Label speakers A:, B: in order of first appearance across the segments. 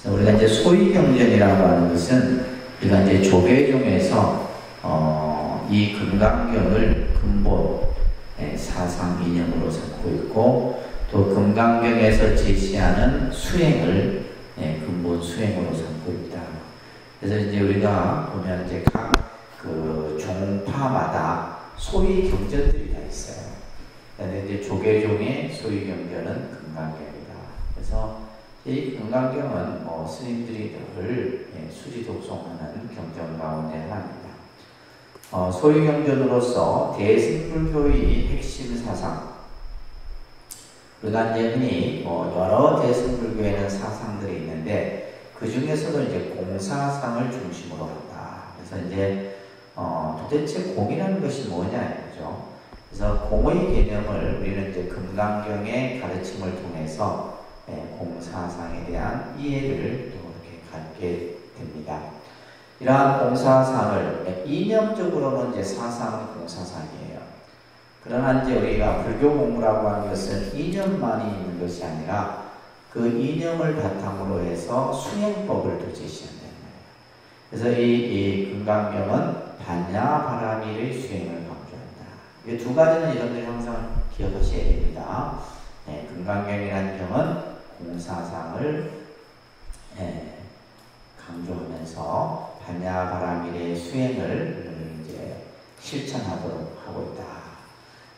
A: 그래서 우리가 이제 소위경전이라고 하는 것은 우리가 이제 조계종에서 이 금강경을 근본 사상 이념으로 삼고 있고, 또 금강경에서 제시하는 수행을 근본 수행으로 삼고 있다. 그래서 이제 우리가 보면 이제 각 그 종파마다 소위 경전들이 다 있어요. 그런데 이제 조계종의 소위 경전은 금강경이다. 그래서 이 금강경은 스님들이 늘 수지 독송하는 경전 가운데 하나입니다. 소위 경전으로서 대승불교의 핵심 사상, 우리가 이제 흔히 여러 대승불교에는 사상들이 있는데 그 중에서도 이제 공사상을 중심으로 한다. 그래서 이제 도대체 공이라는 것이 뭐냐 이거죠. 그래서 공의 개념을 우리는 이제 금강경의 가르침을 통해서 공사상에 대한 이해를 또 이렇게 갖게 됩니다. 이러한 공사상을 이념적으로는 이제 사상은 공사상이에요. 그러나 이제 우리가 불교 공부라고 하는 것은 이념만이 있는 것이 아니라 그 이념을 바탕으로 해서 수행법을 또 제시한다는 거예요. 그래서 이 금강경은 반야바라밀의 수행을 강조한다. 이 두 가지는 여러분들이 항상 기억하셔야 됩니다. 금강경이라는 경은 공사상을 강조하면서 반야바라밀의 수행을 이제 실천하도록 하고 있다.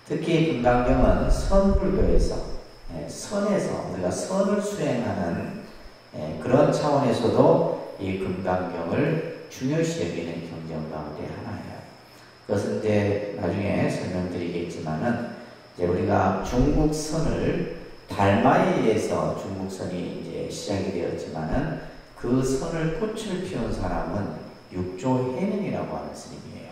A: 특히 금강경은 선불교에서 선에서 우리가 선을 수행하는 그런 차원에서도 이 금강경을 중요시 여기는 경전 가운데 하나예요. 그것은 이제 나중에 설명드리겠지만은 이제 우리가 중국선을 달마에 의해서 중국선이 이제 시작이 되었지만은 그 선을 꽃을 피운 사람은 육조해능이라고 하는 스님이에요.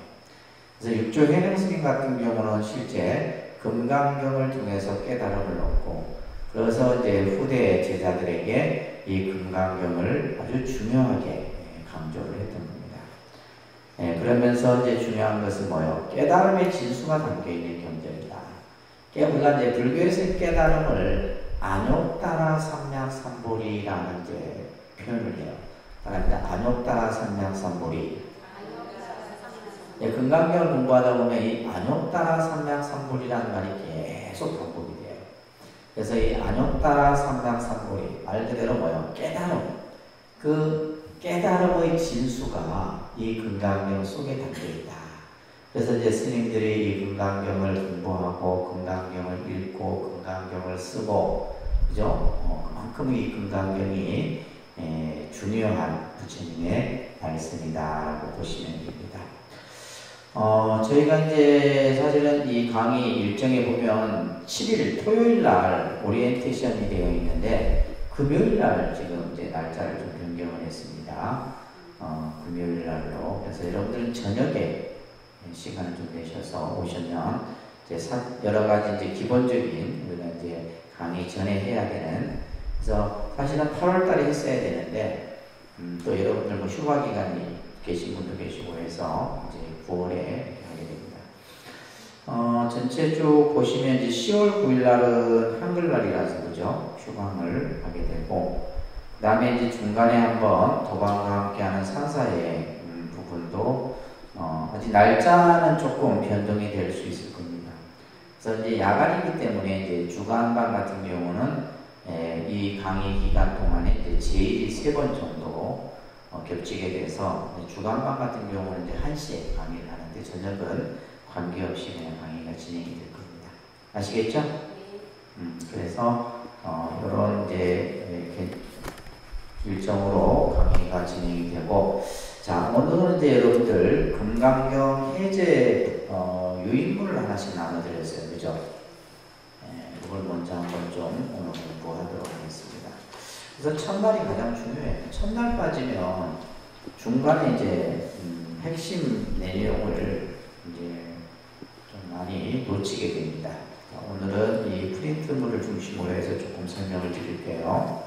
A: 그래서 육조해능 스님 같은 경우는 실제 금강경을 통해서 깨달음을 얻고, 그래서 이제 후대 제자들에게 이 금강경을 아주 중요하게 강조를 했던 겁니다. 그러면서 이제 중요한 것은 뭐예요? 깨달음의 진수가 담겨 있는 경전이다. 우리가 이제 불교에서 깨달음을 안욕따라 삼략삼보리라는 이제 표현을 해요. 안욕따라 삼략삼보리. 금강경을 공부하다 보면 이 안욕따라 삼략삼보리라는 말이 계속 반복이 돼요. 그래서 이 안욕따라 삼략삼보리, 말 그대로 뭐예요? 깨달음. 그 깨달음의 진수가 이 금강경 속에 담겨 있다. 그래서 이제 스님들이 이 금강경을 공부하고, 금강경을 읽고, 금강경을 쓰고, 그죠? 그만큼 이 금강경이 중요한 부처님의 말씀이다라고 보시면 됩니다. 저희가 이제 사실은 이 강의 일정에 보면 7일 토요일 날 오리엔테이션이 되어 있는데 금요일 날 지금 이제 날짜를 좀 변경을 했습니다. 금요일 날로. 그래서 여러분들은 저녁에 시간을 좀 내셔서 오시면 이제 여러 가지 이제 기본적인 우리가 이제 강의 전에 해야 되는, 그래서 사실은 8월 달에 했어야 되는데 또 여러분들 뭐 휴가 기간이 계신 분도 계시고 해서 이제 9월에 하게 됩니다. 전체 쭉 보시면 이제 10월 9일 날은 한글날이라서 그죠? 휴강을 하게 되고, 그 다음에 이제 중간에 한번 도방과 함께하는 산사의 부분도 아직 날짜는 조금 변동이 될 수 있을 겁니다. 그래서 이제 야간이기 때문에 이제 주간반 같은 경우는 이 강의 기간 동안에 이제 제일이 3번 정도 겹치게 돼서 주간반 같은 경우는 이제 1시에 강의를 하는데 저녁은 관계없이 그냥 강의가 진행이 될 겁니다. 아시겠죠? 그래서 이런 이제 일정으로 강의가 진행이 되고, 자, 오늘은 이제 여러분들 금강경 해제 유인물을 하나씩 나눠드렸어요. 그죠? 이걸 먼저 한번 좀 오늘 공부하도록 하겠습니다. 그래서 첫날이 가장 중요해요. 첫날 빠지면 중간에 이제 핵심 내용을 이제 좀 많이 놓치게 됩니다. 오늘은 이 프린트물을 중심으로 해서 조금 설명을 드릴게요.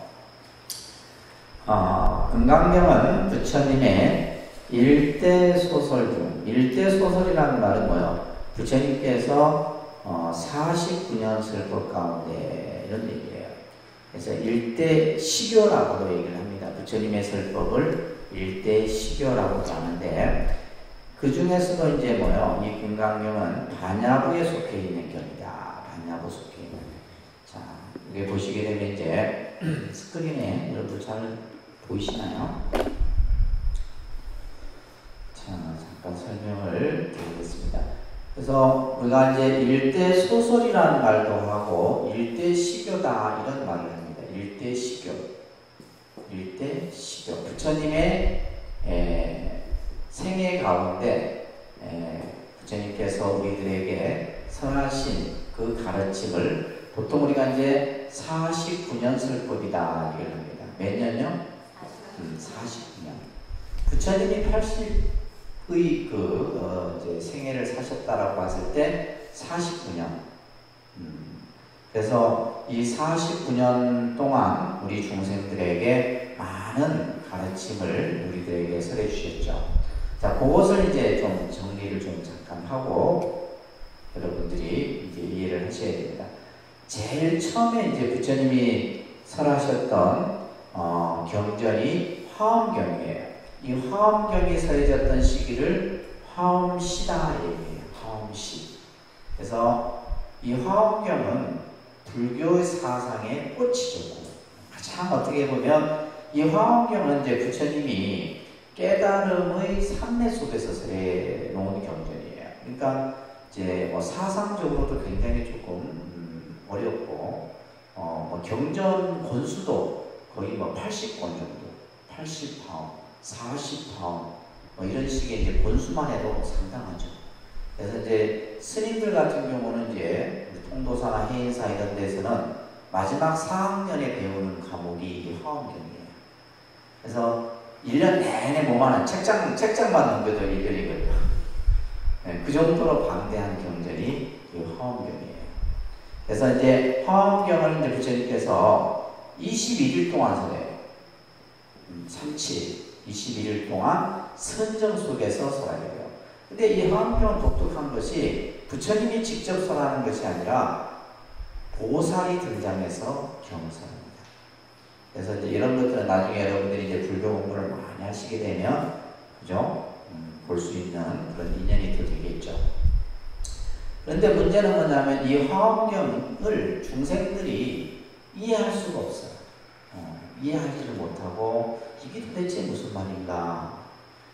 A: 금강경은 부처님의 일대 소설 중, 일대 소설이라는 말은 뭐예요? 부처님께서 49년 설법 가운데 이런 얘기예요. 그래서 일대 시교라고도 얘기를 합니다. 부처님의 설법을 일대시교라고 하는데, 그 중에서도 이제 뭐요? 이 금강경은 반야부에 속해 있는 경이다. 반야부 속해 있는. 자, 이게 보시게 되면 이제 스크린에 여러분 잘 보이시나요? 자, 잠깐 설명을 드리겠습니다. 그래서 우리가 이제 일대소설이라는 말도 하고 일대시교다 이런 말을 합니다. 일대시교. 일대시교. 부처님의 생애 가운데 부처님께서 우리들에게 선하신 그 가르침을 보통 우리가 이제 49년 설법이다 이걸 합니다. 몇 년요? 49년. 부처님이 80의 이제 생애를 사셨다라고 했을 때 49년. 그래서 이 49년 동안 우리 중생들에게 많은 가르침을 우리들에게 설해 주셨죠. 자, 그것을 이제 좀 정리를 좀 잠깐 하고 여러분들이 이제 이해를 하셔야 됩니다. 제일 처음에 이제 부처님이 설하셨던 경전이 화엄경이에요. 이 화엄경이 설해졌던 시기를 화엄시다 얘기해요. 화엄시. 그래서 이 화엄경은 불교의 사상의 꽃이죠. 가장 어떻게 보면 이 화엄경은 이제 부처님이 깨달음의 산내 속에서 설해 놓은 경전이에요. 그러니까 이제 뭐 사상적으로도 굉장히 조금 어렵고, 경전 권수도 거의 뭐 80권 정도, 80파운, 40파운, 뭐 이런 식의 이제 권수만 해도 상당하죠. 그래서 이제 스님들 같은 경우는 이제 통도사나 해인사 이런 데서는 마지막 4학년에 배우는 과목이 화엄경이에요. 그래서 1년 내내 뭐만 책장만 넘겨도 1년이거든요. 네, 그 정도로 방대한 경전이 이 화엄경이에요. 그래서 이제 화엄경을 이제 부처님께서 21일 동안 설해요. 37, 21일 동안 선정 속에서 설해요. 근데 이 화엄경은 독특한 것이 부처님이 직접 설하는 것이 아니라 보살이 등장해서 경설합니다. 그래서 이제 이런 것들은 나중에 여러분들이 이제 불교 공부를 많이 하시게 되면, 그죠? 볼 수 있는 그런 인연이 더 되겠죠. 그런데 문제는 뭐냐면 이 화엄경을 중생들이 이해할 수가 없어요. 이해하지를 못하고 이게 도대체 무슨 말인가.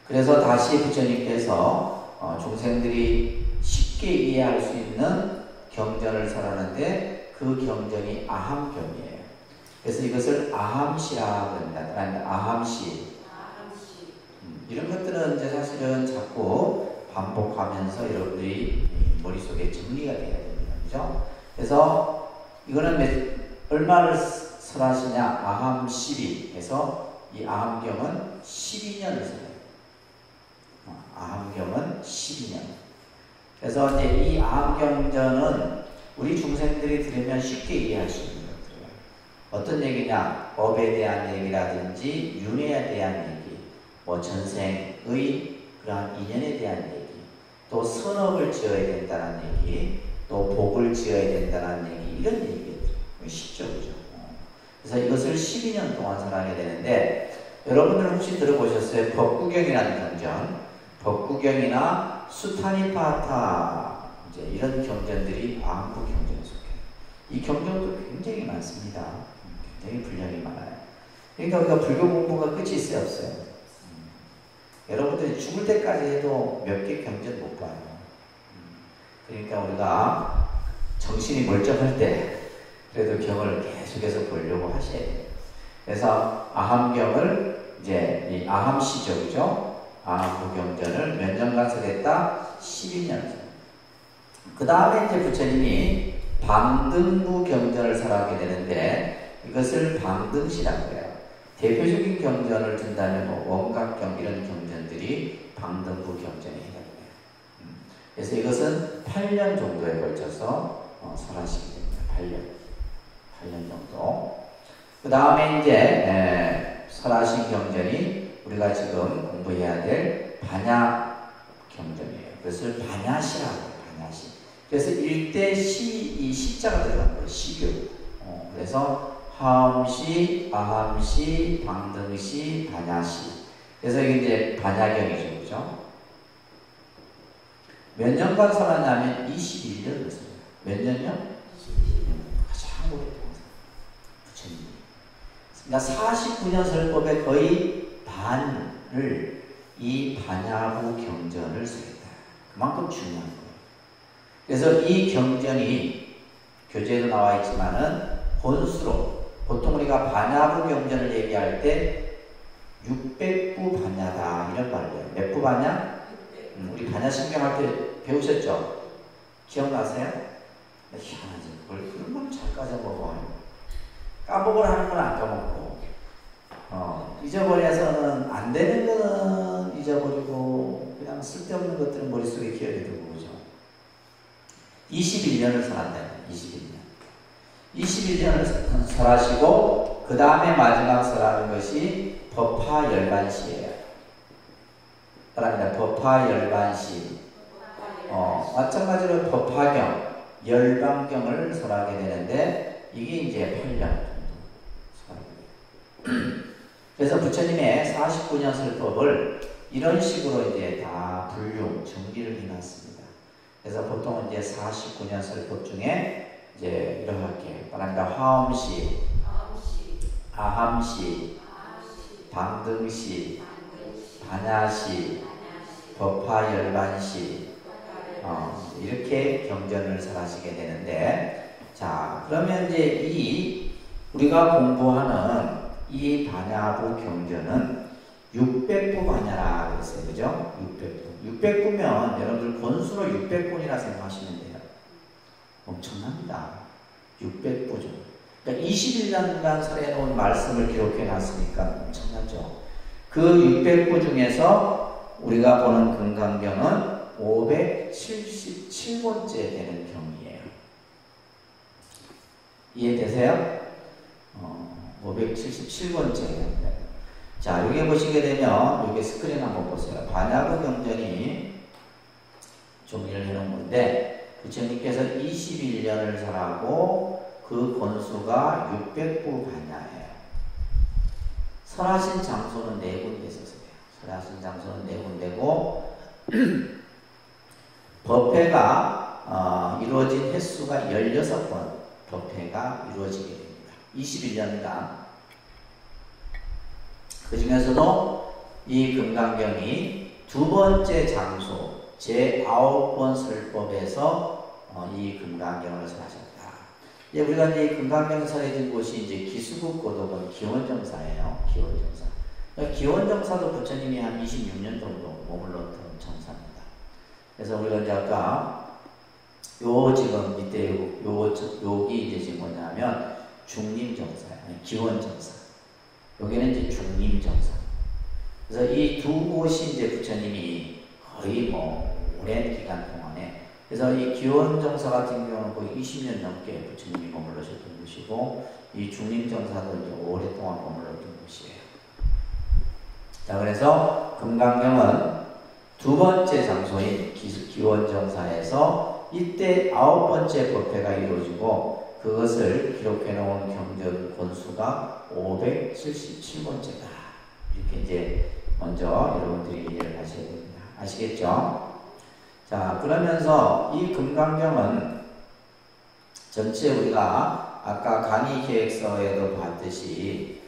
A: 그래서 다시 부처님께서 중생들이 쉽게 이해할 수 있는 경전을 설하는데 그 경전이 아함경이에요. 그래서 이것을 아함시라고 합니다. 아함시. 이런 것들은 이제 사실은 자꾸 반복하면서 여러분들이 머릿속에 정리가 돼야 됩니다. 그죠? 그래서 이거는 얼마를 설하시냐? 아함 12 해서 이 아함경은 12년을 설해요. 아함경은 12년. 그래서 이제 이 아함경전은 우리 중생들이 들으면 쉽게 이해할 수 있는 것들이에요. 어떤 얘기냐? 법에 대한 얘기라든지 윤회에 대한 얘기, 뭐 전생의 그러한 인연에 대한 얘기, 또 선업을 지어야 된다는 얘기, 또 복을 지어야 된다는 얘기, 이런 얘기들. 쉽죠, 그죠? 그래서 이것을 12년 동안 설하게 되는데, 여러분들 혹시 들어보셨어요? 법구경이라는 경전, 법구경이나 수타니파타, 이제 이런 경전들이 아함부 경전에 속해요. 이 경전도 굉장히 많습니다. 굉장히 분량이 많아요. 그러니까 우리가 불교 공부가 끝이 있어요, 없어요? 여러분들이 죽을 때까지 해도 몇 개 경전 못 봐요. 그러니까 우리가 정신이 멀쩡할 때 그래도 경을 계속해서 보려고 하셔야 돼요. 그래서 아함경을 이제 이 아함시죠, 그죠? 아함부 경전을 몇 년간 설했다? 12년. 그 다음에 이제 부처님이 방등부 경전을 설하게 되는데 이것을 방등시라고 해요. 대표적인 경전을 든다면 뭐 원각경 이런 경전들이 방등부 경전에 해당돼요. 그래서 이것은 8년 정도에 걸쳐서 설하시게 됩니다. 8년 정도. 그 다음에 이제 설하신 경전이 우리가 지금 공부해야 될 반야 경전이에요. 그것을 반야시라고 해요. 반야시. 그래서 일대 시, 이 시자가 들어간 거예요. 시교. 그래서 화엄시, 아함시, 방등시, 반야시. 그래서 이게 이제 반야경이죠. 그죠? 몇 년간 살았냐면 21년을 살아요. 몇 년요? 21년. 가장 오랫동안 부처님이. 그러니까 49년 설법의 거의 반을 이 반야부 경전을 쓰겠다. 그만큼 중요한 거예요. 그래서 이 경전이 교재에도 나와 있지만은 본수로 보통 우리가 반야부 경전을 얘기할 때 600부 반야다 이런 말을 해요. 몇 부 반야? 우리 반야신경 할 때 배우셨죠? 기억나세요? 희한하지. 그걸 그런 걸 잘 까먹어요. 까먹으라 하는 건 안 까먹고 잊어버려서는 안 되는 거는 잊어버리고 그냥 쓸데없는 것들은 머릿속에 기억이 들고 그죠? 21년을 살았다. 21년을 설하시고 그 다음에 마지막 설하는 것이 법화열반시예요. 그럽니다. 법화열반시. 마찬가지로 법화경, 열반경을 설하게 되는데 이게 이제 8년 그래서 부처님의 49년 설법을 이런 식으로 이제 다 분류, 정리를 해놨습니다. 그래서 보통 이제 49년 설법 중에 이제 이렇게 말합니다. 화엄시, 아함시, 방등시, 반야시, 법화열반시 이렇게 경전을 설하시게 되는데 자 그러면 이제 우리가 공부하는 이 반야부 경전은 600부 반야라 그랬어요. 그죠? 600부면 여러분들 권수로 600권이라 생각하시면 돼요. 엄청납니다. 600부죠. 그러니까 21년간 설해놓은 말씀을 기록해 놨으니까 엄청나죠. 그 600부 중에서 우리가 보는 금강경은 577번째 되는 경이에요. 이해되세요? 577번째예요. 자, 여기 보시게 되면 여기 스크린 한번 보세요. 반야부 경전이 정리를 해놓은 건데 부처님께서 21년을 설하고 그 권수가 600부 반야예요. 설하신 장소는 4군데에서 써요. 설하신 장소는 4군데고 법회가 이루어진 횟수가 16번 법회가 이루어지게 됩니다. 21년간. 그 중에서도 이 금강경이 두 번째 장소 제9번 설법에서 이 금강경을 설하셨다. 이제 우리가 이제 금강경 설해진 곳이 이제 기수국 고독은 기원정사예요. 기원정사. 기원정사도 부처님이 한 26년 정도 머물렀던 정사입니다. 그래서 우리가 이제 아까 지금 밑에 여기 이제 지금 뭐냐면 중림정사예요. 기원정사. 여기는 이제 중림정사. 그래서 이 두 곳이 이제 부처님이 거의 오랜 기간 동안에 그래서 이 기원정사 같은 경우는 거의 20년 넘게 부처님이 머물러셨던 곳이고 이 중림정사도 이제 오랫동안 머물렀던 곳이에요. 자, 그래서 금강경은 두 번째 장소인 기원정사에서 이때 9번째 법회가 이루어지고 그것을 기록해 놓은 경전 권수가 577번째다. 이렇게 이제 먼저 여러분들이 이해를 하셔야 됩니다. 아시겠죠? 자, 그러면서 이 금강경은 전체 우리가 아까 강의 계획서에도 봤듯이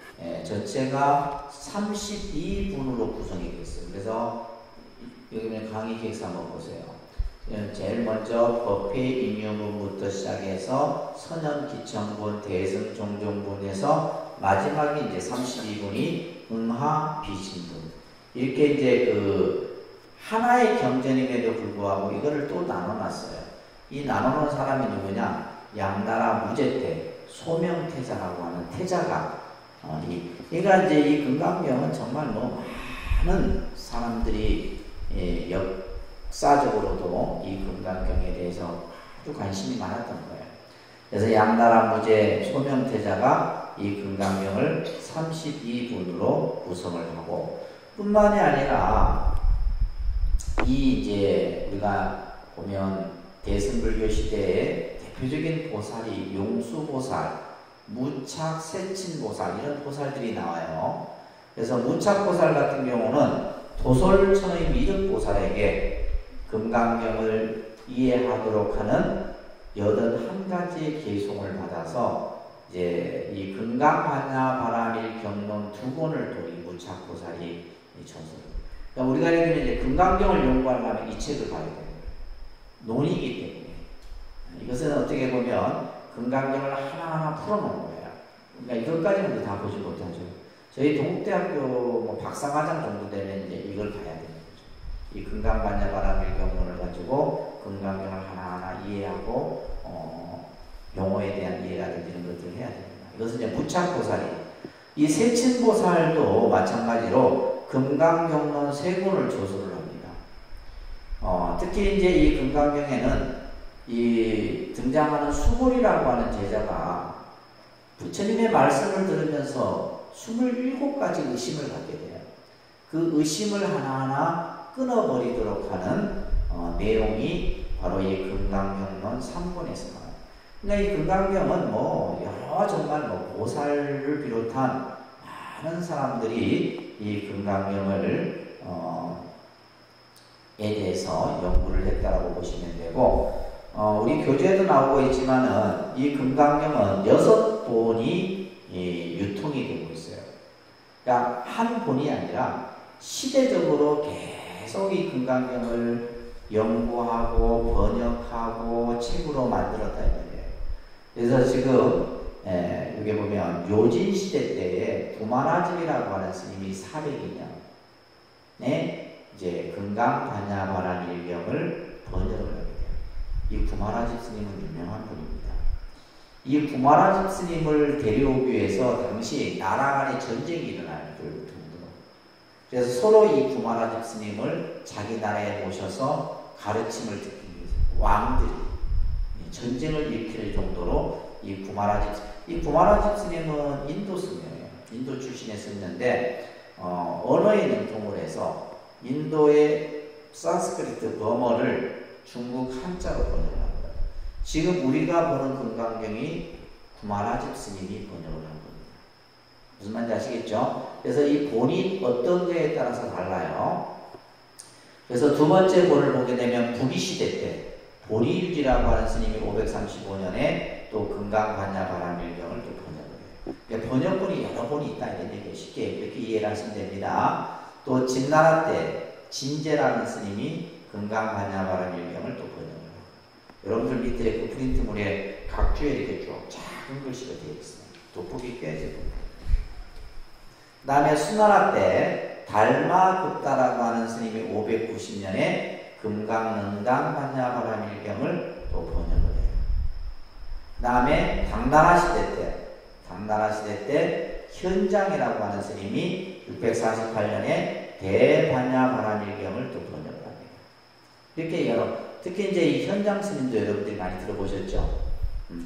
A: 전체가 32분으로 구성이 되어 있어요. 그래서 여기는 강의 계획서 한번 보세요. 제일 먼저 법회 임용문부터 시작해서 선언 기청분, 대승 종종분에서 마지막에 이제 32분이 응하 비신분. 이렇게 이제 하나의 경전임에도 불구하고 이거를 또 나눠놨어요. 이 나눠놓은 사람이 누구냐? 양나라 무제태, 소명태자라고 하는 태자가 그러니까 이제 이 금강경은 정말 많은 사람들이 역사적으로도 이 금강경에 대해서 아주 관심이 많았던 거예요. 그래서 양나라 무제 소명태자가 이 금강경을 32분으로 구성을 하고 뿐만이 아니라 이제 우리가 보면 대승불교 시대의 대표적인 보살이 용수보살, 무착, 세친보살 이런 보살들이 나와요. 그래서 무착보살 같은 경우는 도솔천의 미륵보살에게 금강경을 이해하도록 하는 81가지의 계송을 받아서 이제 이 금강반야바라밀 경론 두 권을 또 이 무착보살이 전설을. 그러니까 우리가 예를 들면 이제 금강경을 연구하려면 이 책을 봐야 됩니다. 논이기 때문에. 이것은 어떻게 보면 금강경을 하나하나 풀어놓은 거예요. 그러니까 이것까지는 다 보지 못하죠. 저희 동국대학교 뭐 박사과정 정도 되면 이제 이걸 봐야 되는 거죠. 이 금강반야바라밀 경론을 가지고 금강경을 하나하나 이해하고 용어에 대한 이해라든지 이런 것들을 해야 됩니다. 이것은 이제 무착보살이. 이 세친보살도 마찬가지로 금강경론 3권을 조소를 합니다. 특히 이제 이 금강경에는 이 등장하는 수몰이라고 하는 제자가 부처님의 말씀을 들으면서 27가지 의심을 갖게 돼요. 그 의심을 하나하나 끊어버리도록 하는 내용이 바로 이 금강경론 3권에서 나와요. 그러니까 이 금강경은 뭐 여러 정말 뭐 보살을 비롯한 많은 사람들이 이 금강경을 에 대해서 연구를 했다라고 보시면 되고, 우리 교재에도 나오고 있지만은 이 금강경은 6본이 유통이 되고 있어요. 그러니까 한 본이 아니라 시대적으로 계속 이 금강경을 연구하고 번역하고 책으로 만들었다 이거예요. 그래서 지금 여기 보면 요진 시대 때에 구마라집이라고 하는 스님이 400년 이제 금강반야바라밀경을 번역을 하게 돼요. 이 구마라집 스님은 유명한 분입니다. 이 구마라집 스님을 데려오기 위해서 당시 나라 간에 전쟁이 일어날 정도로, 그래서 서로 이 구마라집 스님을 자기 나라에 모셔서 가르침을 듣기 위해서 왕들이 전쟁을 일으킬 정도로 이 구마라집 스님은 인도 스님이에요. 인도 출신의 스님인데 언어의 능통을 해서 인도의 산스크리트 범어를 중국 한자로 번역을 한 거예요. 지금 우리가 보는 금강경이 구마라집 스님이 번역을 한 겁니다. 무슨 말인지 아시겠죠? 그래서 이 본이 어떤 거에 따라서 달라요. 그래서 두 번째 본을 보게 되면 부기시대 때 보리유지라고 하는 스님이 535년에 또 금강반야바라밀경을 또 번역을 해요. 그러니까 번역본이 여러 본이 있다 이런 얘기 쉽게 이렇게 이해를 하시면 됩니다. 또 진나라 때 진제라는 스님이 금강반야바라밀경을 또 번역을 해요. 여러분들 밑에 그 프린트물에 각 주에 이렇게 쭉 작은 글씨가 되어 있어요. 돋보기 꽤 그 다음에 수나라 때 달마급다라고 하는 스님이 590년에 금강능당 반야바라밀경을 또 번역을 해요. 그 다음에 당나라 시대 때 현장이라고 하는 스님이 648년에 대반야바라밀경을 또 번역을 합니다. 이렇게 특히 이제 이 현장 스님도 여러분들이 많이 들어보셨죠?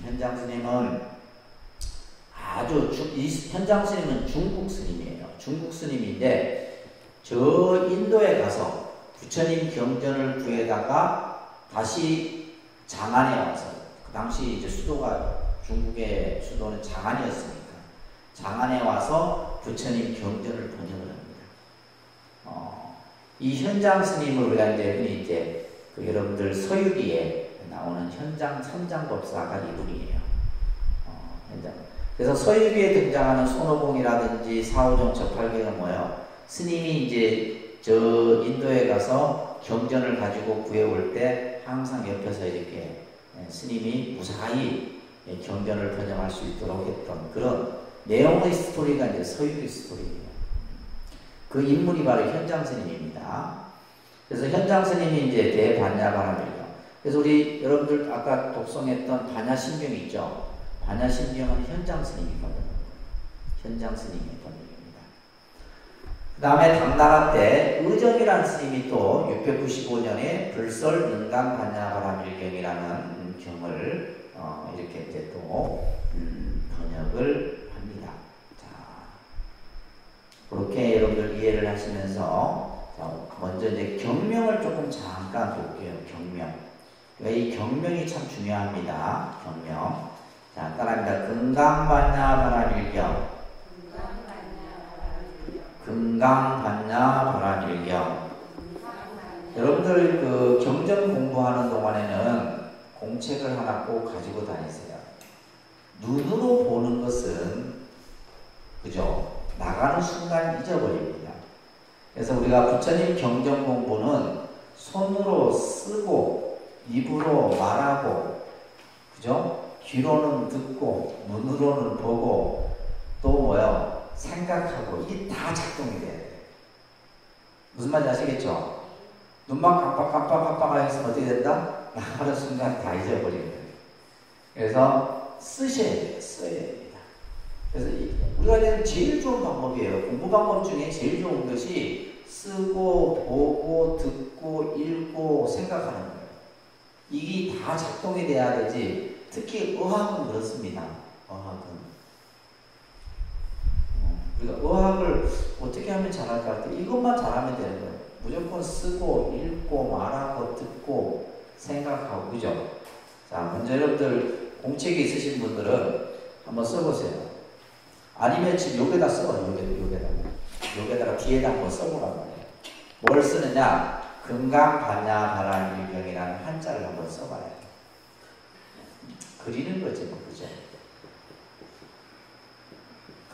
A: 현장 스님은 현장 스님은 중국 스님이에요. 중국 스님인데 저 인도에 가서 부처님 경전을 구해다가 다시 장안에 와서, 그 당시 이제 수도가 중국의 수도는 장안이었으니까 장안에 와서 부처님 경전을 번역을 합니다. 이 현장 스님을 우리가 이제 그 여러분들 서유기에 나오는 현장 선장법사가 이분이에요. 현장. 그래서 서유기에 등장하는 손오공이라든지 사오종 저팔계는 뭐예요? 스님이 이제 저 인도에 가서 경전을 가지고 구해올 때 항상 옆에서 이렇게 스님이 무사히 경전을 번역할 수 있도록 했던 그런 내용의 스토리가 이제 서유기 스토리예요. 그 인물이 바로 현장 스님입니다. 그래서 현장 스님이 이제 대반야바라밀경. 그래서 우리 여러분들 아까 독송했던 반야심경 있죠? 반야심경은 현장 스님이 번역한 거예요. 현장 스님이 번역입니다. 그 다음에 당나라 때 의정이라는 스님이 또 695년에 불설 능강 반야바라밀경이라는 경을 이렇게 이제 또 번역을 합니다. 자, 그렇게 여러분들 이해를 하시면서 먼저 이제 경명을 조금 잠깐 볼게요. 경명. 이 경명이 참 중요합니다. 경명. 자, 따라합니다. 금강반야바라밀경. 금강반야바라밀경. 여러분들 그 경전 공부하는 동안에는 공책을 하나 꼭 가지고 다니세요. 눈으로 보는 것은 그죠? 나가는 순간 잊어버립니다. 그래서 우리가 부처님 경전 공부는 손으로 쓰고 입으로 말하고 그죠? 귀로는 듣고 눈으로는 보고 또 뭐요? 생각하고 이게 다 작동이 돼야 돼요. 무슨 말인지 아시겠죠? 눈만 깜빡깜빡깜빡 해서 어떻게 된다? 나가는 순간 다 잊어버리는 거예요. 그래서 쓰셔야 돼요. 써야 됩니다. 그래서 우리가 제일 좋은 방법이에요. 공부 방법 중에 제일 좋은 것이 쓰고 보고 듣고 읽고 생각하는 거예요. 이게 다 작동이 돼야 되지. 특히 어학은 그렇습니다. 어학은 우리가 어학을 어떻게 하면 잘할까 할 때 이것만 잘하면 되는 거예요. 무조건 쓰고 읽고 말하고 듣고 생각하고 그죠? 자, 먼저 여러분들 공책이 있으신 분들은 한번 써보세요. 아니면 지금 여기다 써요. 여기다가 뒤에다 한번 써보란 말이에요. 뭘 쓰느냐? 금강반야바라밀경이라는 한자를 한번 써봐야 돼요. 그리는 거지 뭐, 그죠?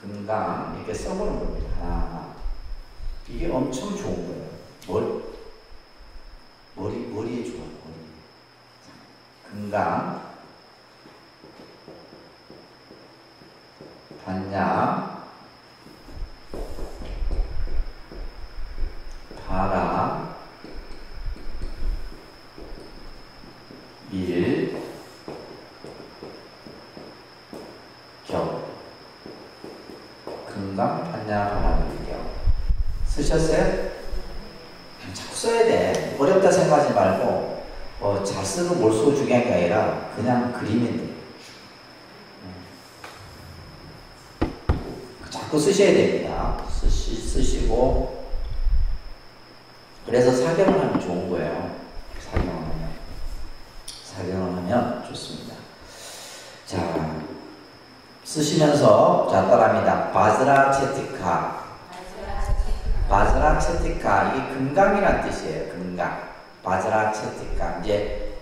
A: 금강 이렇게 써보는 겁니다. 하나하나. 이게 엄청 좋은 거예요. 머리에 좋아요. 머리. 금강 반야 바라 밀 경 금강 반야 바라 밀경 쓰셨어요? 자꾸 써야 돼. 어렵다 생각하지 말고 잘 쓰고 뭘 쓰고 중요한 게 아니라 그냥 그리면 돼. 자꾸 쓰셔야 됩니다. 쓰시고 그래서 사경을 하면 좋은 거예요. 사경을 하면 좋습니다. 자, 쓰시면서 자 따라합니다. 바즈라 체티카. 바즈라 체티카 이게 금강이란 뜻이에요. 금강. 바즈라 체티카. 이제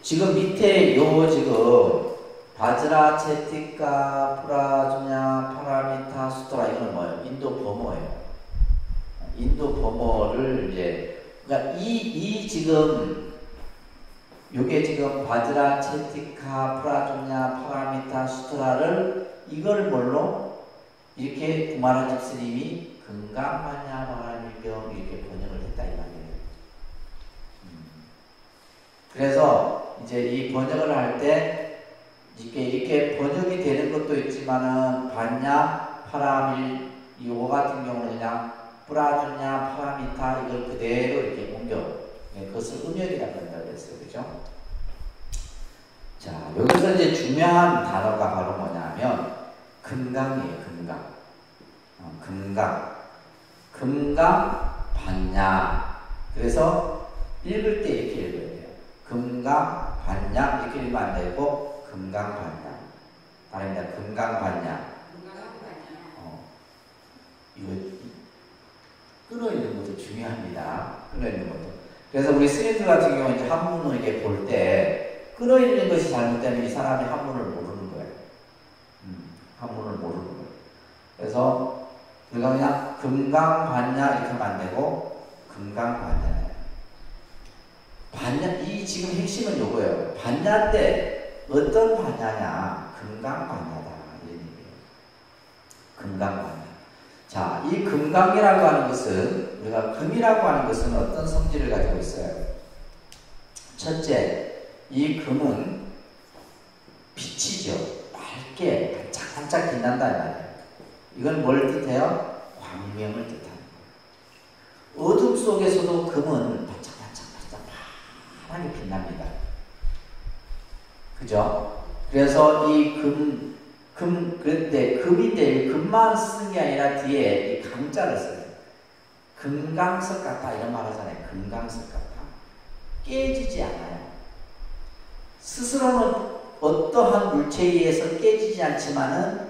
A: 지금 밑에 지금 바즈라 체티카 프라주냐 파라미타 수트라 이거는 뭐예요? 인도 범어예요. 인도 범어를 이제 그러니까 지금 요게 지금 바즈라 체티카 프라주냐 파라미타 수트라를 이걸 뭘로 이렇게 구마라집 스님이 금강반야바라밀경 이렇게 번역을 했다 이 말이에요. 그래서 이제 이 번역을 할 때 이렇게 번역이 되는 것도 있지만은 반야 파라밀 이거 같은 경우는 그냥 프라주냐 파라미타 이걸 그대로 이렇게 옮겨 그것을 음역이라고 한다고 했어요. 그죠? 자, 여기서 이제 중요한 단어가 바로 뭐냐면 금강이에요. 금강 반야. 그래서 읽을 때 이렇게 읽어야 돼요. 금강 반야 이렇게 읽으면 안 되고 금강 반야. 아닙니다. 금강 반야. 이거 끊어 있는 것도 중요합니다. 끊어 있는 것도. 그래서 우리 스님들 같은 경우는 이제 한문을 이렇게 볼 때 끊어 있는 것이 잘못되면 이 사람이 한문을 모르는 거예요. 한문을 모르는 거예요. 그래서 우리가 그냥 금강반야 이렇게 하면 안 되고 금강반야예요. 반야 이 지금 핵심은 요거예요. 반야 때 어떤 반야냐? 금강반야다 이런 얘기예요. 금강반야. 자, 이 금강이라고 하는 것은 우리가 금이라고 하는 것은 어떤 성질을 가지고 있어요? 첫째, 이 금은 빛이죠. 밝게 반짝반짝 빛난다 이 말이에요. 이건 뭘 뜻해요? 광명을 뜻합니다. 어둠 속에서도 금은 반짝반짝 파랗게 빛납니다. 그죠? 그래서 이 그런데 금인데 금만 쓰는 게 아니라 뒤에 이 강자를 써요. 금강석 같다 이런 말 하잖아요. 금강석 같다. 깨지지 않아요. 스스로는 어떠한 물체에 의해서 깨지지 않지만은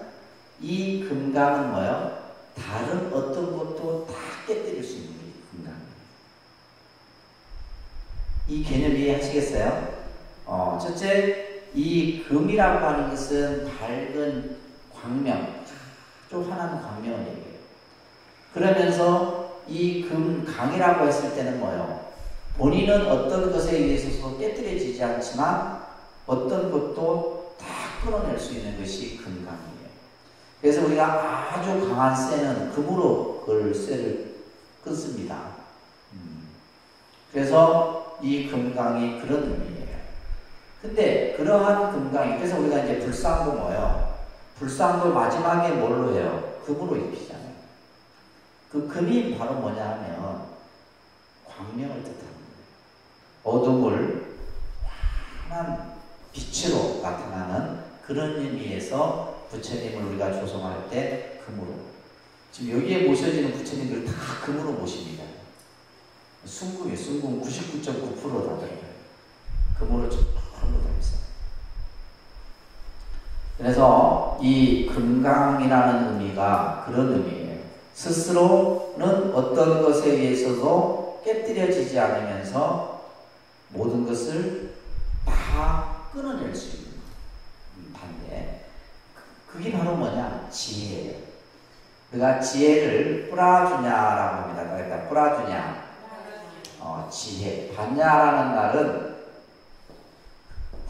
A: 이 금강은 뭐예요? 다른 어떤 것도 다 깨뜨릴 수 있는 게 금강이에요. 이 개념 이해하시겠어요? 첫째, 이 금이라고 하는 것은 밝은 광명, 아주 환한 광명을 얘기해요. 그러면서 이 금강이라고 했을 때는 뭐예요? 본인은 어떤 것에 의해서 깨뜨려지지 않지만 어떤 것도 다 끌어낼 수 있는 것이 금강이에요. 그래서 우리가 아주 강한 쇠는 금으로 그 쇠를 끊습니다. 그래서 이 금강이 그런 의미예요. 근데 그러한 금강이, 그래서 우리가 이제 불상도 뭐예요? 불상도 마지막에 뭘로 해요? 금으로 입히잖아요. 그 금이 바로 뭐냐 하면 광명을 뜻하는 거예요. 어둠을 환한 빛으로 나타나는 그런 의미에서 부처님을 우리가 조성할 때 금으로. 지금 여기에 모셔지는 부처님들 다 금으로 모십니다. 순금이에요. 순금 99.9%다 돼요. 금으로 전부 다 있어요. 그래서 이 금강이라는 의미가 그런 의미예요. 스스로는 어떤 것에 의해서도 깨뜨려지지 않으면서 모든 것을 다 끊어낼 수 있는 반대. 그게 바로 뭐냐? 지혜예요. 우리가 지혜를 뿌라주냐라고 합니다. 그러니까 뿌라주냐. 지혜. 반야라는 말은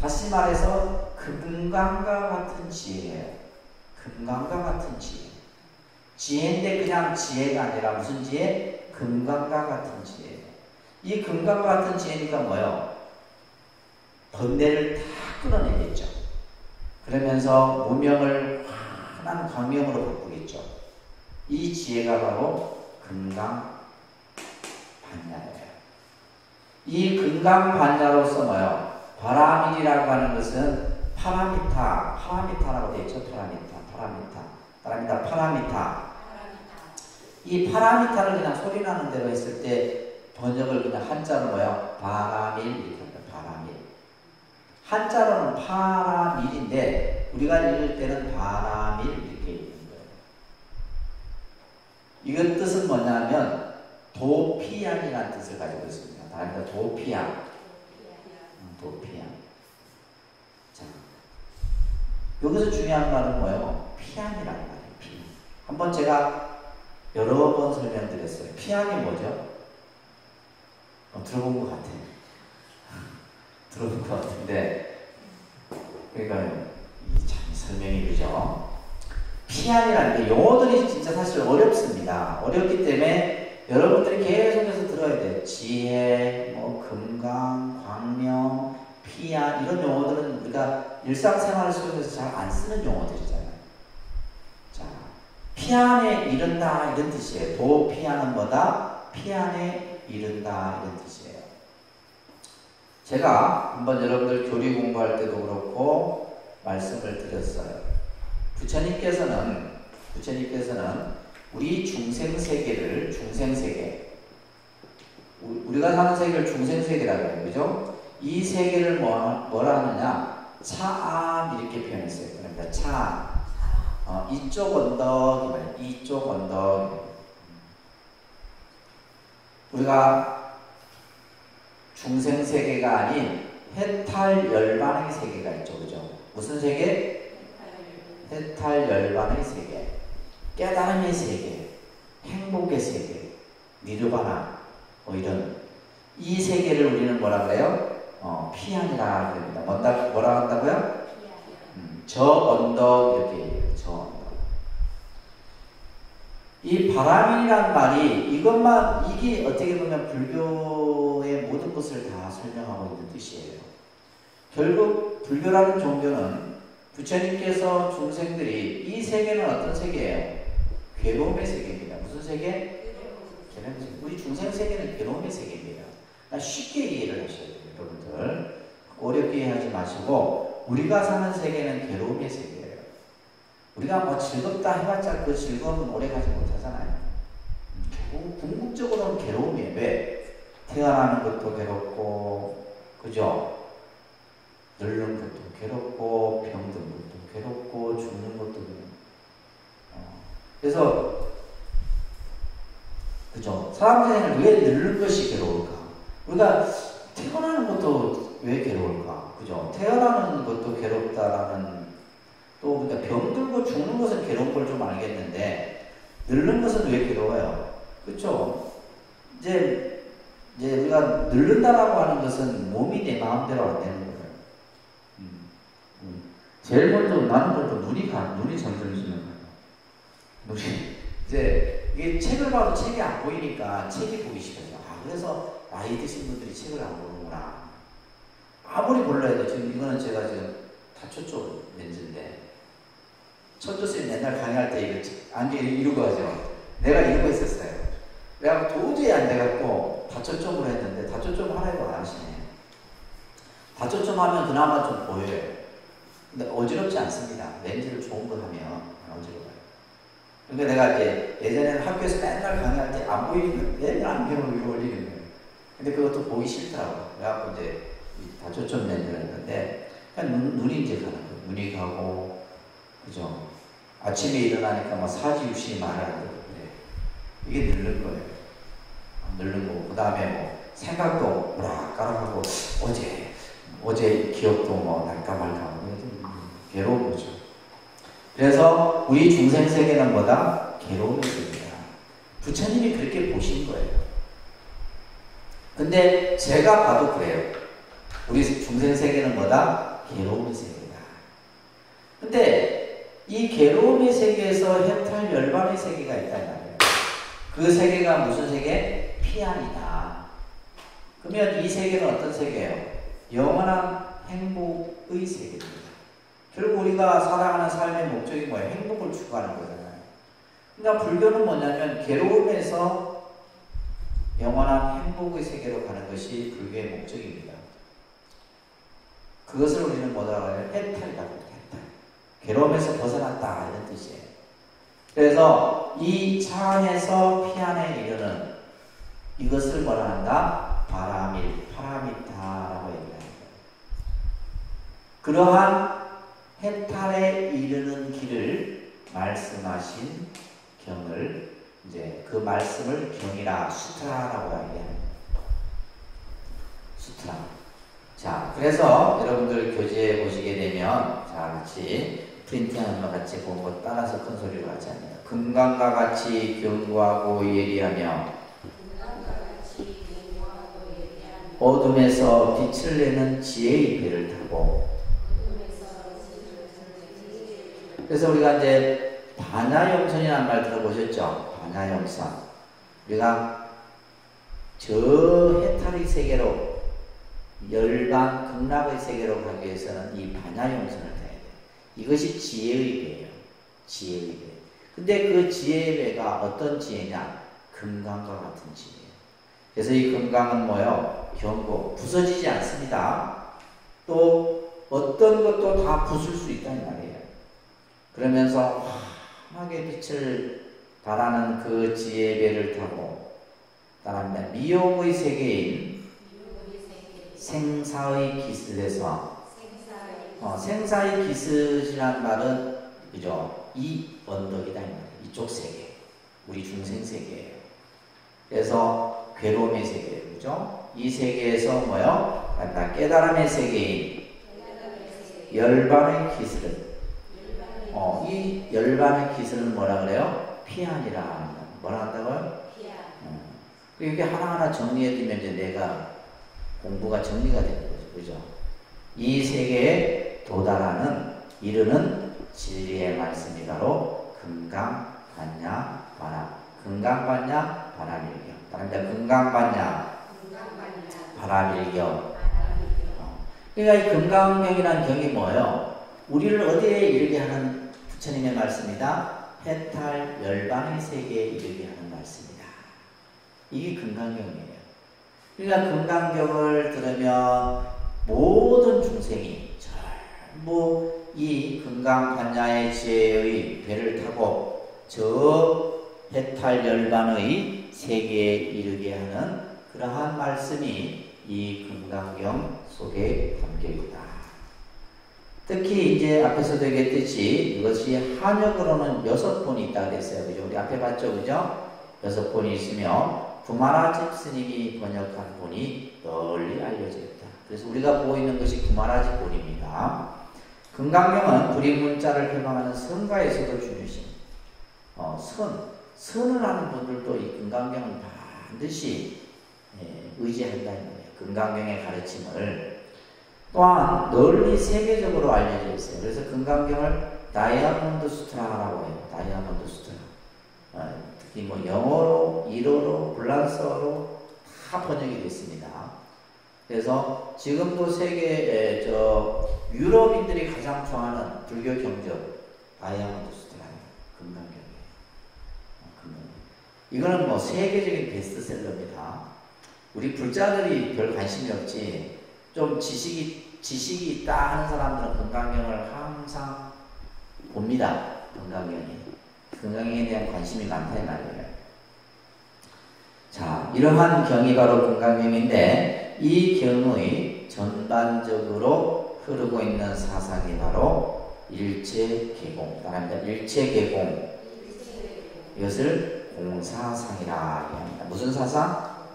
A: 다시 말해서 금강과 같은 지혜예요. 금강과 같은 지혜. 지혜인데 그냥 지혜가 아니라 무슨 지혜? 금강과 같은 지혜. 이 금강과 같은 지혜니까 뭐예요? 번뇌를 다 끌어내겠죠. 그러면서 무명을 환한 광명으로 바꾸겠죠. 이 지혜가 바로 금강 반야예요. 이 금강 반야로서 뭐예요? 바라밀이라고 하는 것은 파라미타라고 되어 있죠. 파라미타. 이 파라미타를 그냥 소리 나는 대로 했을 때 번역을 그냥 한자로 뭐예요? 바라밀 이렇게 합니다. 바라밀. 한자로는 파라밀인데 우리가 읽을 때는 바라밀 이렇게 읽는 거예요. 이건 뜻은 뭐냐면 도피양이라는 뜻을 가지고 있습니다. 그러니까 도피양. 자, 여기서 중요한 말은 뭐예요? 피양이라는 말이에요. 피양. 한번 제가 여러 번 설명드렸어요. 피양이 뭐죠? 들어본 것 같아요. 들어본 것 같은데, 그러니까 참 설명이 그죠? 피양이라는 게 용어들이 진짜 사실 어렵습니다. 어렵기 때문에 여러분들이 계속해서 들어야 돼요. 지혜, 금강, 광명, 피양 이런 용어들은 우리가 일상생활 속에서 잘 안 쓰는 용어들이잖아요. 자, 피안에 이른다 이런 뜻이에요. 도피안은 뭐다? 피안에 이른다 이런 뜻이에요. 제가 한번 여러분들 교리 공부할 때도 그렇고 말씀을 드렸어요. 부처님께서는 우리 중생세계를 중생세계, 우리가 사는 세계를 중생세계라고 해요. 그죠? 이 세계를 뭐라 하느냐? 차암 이렇게 표현했어요. 그러니까 차암. 이쪽 언덕, 이쪽 언덕. 우리가 중생세계가 아닌 해탈열반의 세계가 있죠. 그죠? 무슨 세계? 해탈열반의 세계. 깨달음의 세계. 행복의 세계. 니르바나. 이런. 이 세계를 우리는 뭐라 그래요? 피안이라 그럽니다. 뭐라 한다고요? 저 언덕 이렇게 얘기해요. 저 언덕. 이 바람이란 말이 이게 어떻게 보면 불교의 모든 것을 다 설명하고 있는 뜻이에요. 결국 불교라는 종교는 부처님께서 중생들이 이 세계는 어떤 세계예요? 괴로움의 세계입니다. 무슨 세계? 괴로움의 세계. 우리 중생 세계는 괴로움의 세계입니다. 쉽게 이해를 하셔야 돼요. 여러분들 어렵게 이해하지 마시고 우리가 사는 세계는 괴로움의 세계예요. 우리가 즐겁다 해봤자 그 즐거움은 오래가지 못하잖아요. 궁극적으로는 괴로움이에요. 왜? 태어나는 것도 괴롭고, 그죠? 늙는 것도 괴롭고, 그래서 그죠? 사람 생을 왜 늙는 것이 괴로울까? 우리가 태어나는 것도 왜 괴로울까? 그죠? 태어나는 것도 괴롭다라는 또 그러니까 병들고 죽는 것은 괴로운 걸 좀 알겠는데 늙는 것은 왜 괴로워요? 그렇죠? 이제 우리가 늙는다라고 하는 것은 몸이 내 마음대로 안 되는 거예요. 제일 먼저 나는 것도 눈이 정들어지는 거예요. 눈이 이제 이게 책을 봐도 책이 안 보이니까 책이 보기 싫어요. 그래서 나이 드신 분들이 책을 안 보는구나. 아무리 몰라도 지금 이거는 제가 지금 다초점 렌즈인데 천조쌤 옛날 강의할 때 이거 안경 이러고 하죠. 내가 이러고 있었어요. 내가 도저히 안 돼갖고 다초점으로 했는데 다초점 하라고 안 하시네. 다초점 하면 그나마 좀 보여요. 근데 어지럽지 않습니다. 렌즈를 좋은 거 하면 어지러워요. 그러니까 내가 이제 예전에는 학교에서 맨날 강의할 때 안 보이는 맨날 안경을 위로 올리는 거예요. 근데 그것도 보기 싫더라고요. 그래갖고 이제 다초점 렌즈를 했는데 그냥 눈이 이제 가는 거예요. 눈이 가고 그죠? 아침에 일어나니까 막 사지유시 말을 안 듣고 그래. 이게 늙는 거예요. 늙는 거고 그 다음에 뭐 생각도 오락가락하고 어제 기억도 뭐 날까 말까 괴로운 거죠. 그래서 우리 중생세계는 뭐다? 괴로운 세계다. 부처님이 그렇게 보신 거예요. 근데 제가 봐도 그래요. 우리 중생세계는 뭐다? 괴로운 세계다. 근데 이 괴로움의 세계에서 해탈 열반의 세계가 있단 말이에요. 그 세계가 무슨 세계? 피안이다. 그러면 이 세계는 어떤 세계예요? 영원한 행복의 세계입니다. 결국 우리가 살아가는 삶의 목적이 뭐예요? 행복을 추구하는 거잖아요. 그러니까 불교는 뭐냐면 괴로움에서 영원한 행복의 세계로 가는 것이 불교의 목적입니다. 그것을 우리는 뭐라고 해요? 해탈이라고 해요. 해탈. 괴로움에서 벗어났다 이런 뜻이에요. 그래서 이 차원에서 피안에 이르는 이것을 뭐라 한다? 파라미타라고 얘기합니다. 그러한 해탈에 이르는 길을 말씀하신 경을 이제 그 말씀을 경이라 수트라라고 얘기합니다. 수트라. 자, 그래서 여러분들 교재에 보시게 되면 자 같이 프린팅하는 것 같이 본 것 따라서 큰 소리로 하지 않니다. 금강과 같이 견고하고 예리하며 어둠에서 빛을 내는 지혜의 배를 타고 그래서 우리가 이제 반야영선이라는 말 들어보셨죠? 반야영선. 우리가 저 해탈의 세계로 열반 극락의 세계로 가기 위해서는 이 반야영선을 타야 돼요. 이것이 지혜의 배예요. 지혜의 배. 근데 그 지혜의 배가 어떤 지혜냐? 금강과 같은 지혜예요. 그래서 이 금강은 뭐예요? 견고, 부서지지 않습니다. 또 어떤 것도 다 부술 수 있다는 말이에요. 그러면서 환하게 빛을 발하는 그 지혜의 배를 타고 따라합니다. 미용의 세계인 생사의 기슬에서 생사의 기슬이라는 말은 그죠? 이 언덕이다 이 말이에요. 이쪽 세계, 우리 중생 세계예요. 그래서 괴로움의 세계예요, 그죠? 이 세계에서 뭐요? 깨달음의 세계인 열반의 기슬은 이 열반의 기술은 뭐라 그래요? 피안이라 합니다. 뭐라 한다고요? 피안. 이게 하나하나 정리해두면 이제 내가 공부가 정리가 되는 거죠. 그죠? 이 세계에 이르는 진리의 말씀이 바로 금강, 반야, 바람. 금강, 반야, 바람일경. 다른데 금강, 반야, 바람일경. 그러니까 이 금강경이라는 경이 뭐예요? 우리를 어디에 이르게 하는 부처님의 말씀이다? 해탈 열반의 세계에 이르게 하는 말씀이다. 이게 금강경이에요. 그러니까 금강경을 들으면 모든 중생이 전부 이 금강 반야의 지혜의 배를 타고 저 해탈 열반의 세계에 이르게 하는 그러한 말씀이 이 금강경 속에 담겨 있다. 특히 이제 앞에서도 얘기했듯이 이것이 한역으로는 6번이 있다 그랬어요. 그죠? 우리 앞에 봤죠? 그죠? 6번이 있으며 구마라집 스님이 번역한 본이 널리 알려져 있다. 그래서 우리가 보고 있는 것이 구마라집 본입니다. 금강경은 불임문자를 표방하는 선가에서도 중요시 선을 하는 분들도 이 금강경을 반드시 의지한다는 거예요. 금강경의 가르침을. 또한 널리 세계적으로 알려져 있어요. 그래서 금강경을 다이아몬드 수트라라고 해요. 다이아몬드 수트라. 특히 뭐 영어로, 일어로, 불란서어로 다 번역이 되어 있습니다. 그래서 지금도 세계 유럽인들이 가장 좋아하는 불교 경전 다이아몬드 수트라예요. 금강경이에요. 이거는 뭐 세계적인 베스트셀러입니다. 우리 불자들이 별 관심이 없지. 좀 지식이 있다 하는 사람들은 금강경을 항상 봅니다. 금강경에 대한 관심이 많다 이 말이에요. 자, 이러한 경이 바로 금강경인데 이 경의 전반적으로 흐르고 있는 사상이 바로 일체개공. 말합니다. 일체개공. 이것을 공사상이라 합니다. 무슨 사상?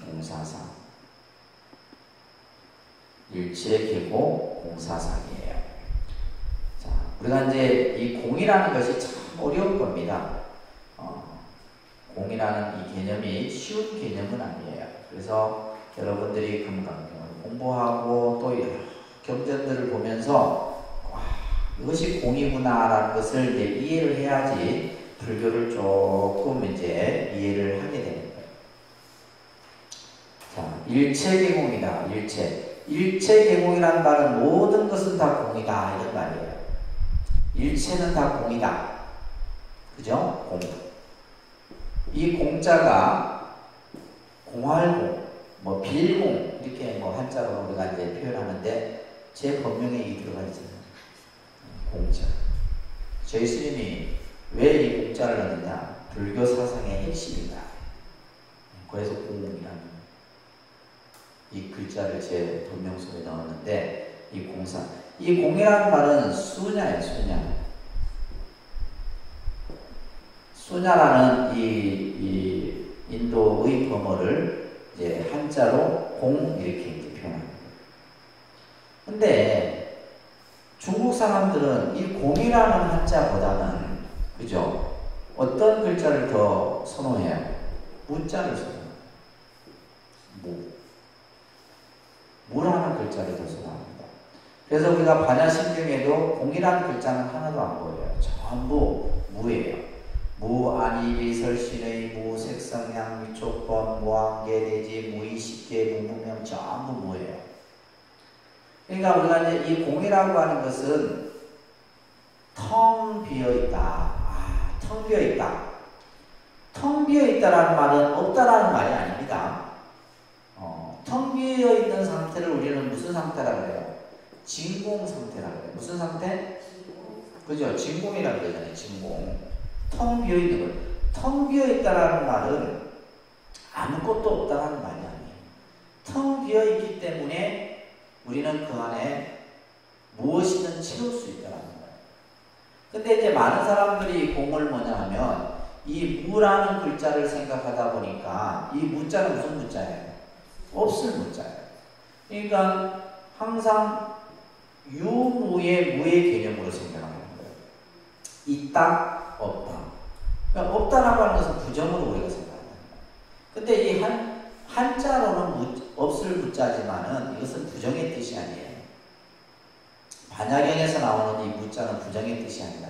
A: 공사상. 일체개공 공사상이에요. 자, 우리가 이제 이 공이라는 것이 참 어려운 겁니다. 공이라는 이 개념이 쉬운 개념은 아니에요. 그래서 여러분들이 금강경을 공부하고 또 여러 경전들을 보면서 이것이 공이구나라는 것을 이제 이해를 해야지 불교를 조금 이제 이해를 하게 되는 거예요. 자, 일체개공이다. 일체개공이라는 말은 모든 것은 다 공이다 이런 말이에요. 일체는 다 공이다. 그죠? 공. 이 공자가 공활공, 뭐 빌공 이렇게 뭐 한자로 우리가 이제 표현하는데 제 법명에 이 들어가 있잖아요. 공자. 저희 스님이 왜 이 공자를 넣느냐? 불교 사상의 핵심이다. 그래서 공이라는 이 글자를 제 본명속에 넣었는데 이 공사. 이 공이라는 말은 수냐예요. 수냐라는 이 인도의 범어를 이제 한자로 공 이렇게 이제 표현합니다. 근데 중국 사람들은 이 공이라는 한자보다는 그죠? 어떤 글자를 더 선호해요? 무자를 선호해요. 무라는 글자를 더 선호합니다. 그래서 우리가 반야심경에도 공이라는 글자는 하나도 안 보여요. 전부 무예요. 무, 안이비, 설신의, 무, 색성양, 위촉범, 무한계, 대지, 무의식계, 무무명 전부 무예요. 그러니까 우리가 이제 이 공이라고 하는 것은 텅 비어있다. 텅 비어있다. 텅 비어있다라는 말은 없다라는 말이 아닙니다. 텅 비어있는 상태를 우리는 무슨 상태라고 해요? 진공 상태라고 해요. 무슨 상태? 그죠? 진공이라고 그러잖아요. 진공. 텅 비어있는 거예요. 텅 비어있다라는 말은 아무것도 없다라는 말이 아니에요. 텅 비어있기 때문에 우리는 그 안에 무엇이든 채울 수 있다라는 거예요. 근데 이제 많은 사람들이 공을 뭐냐 하면 이 무라는 글자를 생각하다 보니까 이 무자는 무슨 무자예요? 없을 무자예요. 그러니까 항상 유무의 무의 개념으로 생각하는 거예요. 있다, 없다. 그러니까 없다라고 하는 것은 부정으로 우리가 생각합니다. 근데 이 한자로는 없을 무자지만은 이것은 부정의 뜻이 아니에요. 반야경에서 나오는 이 무자는 부정의 뜻이 아니다.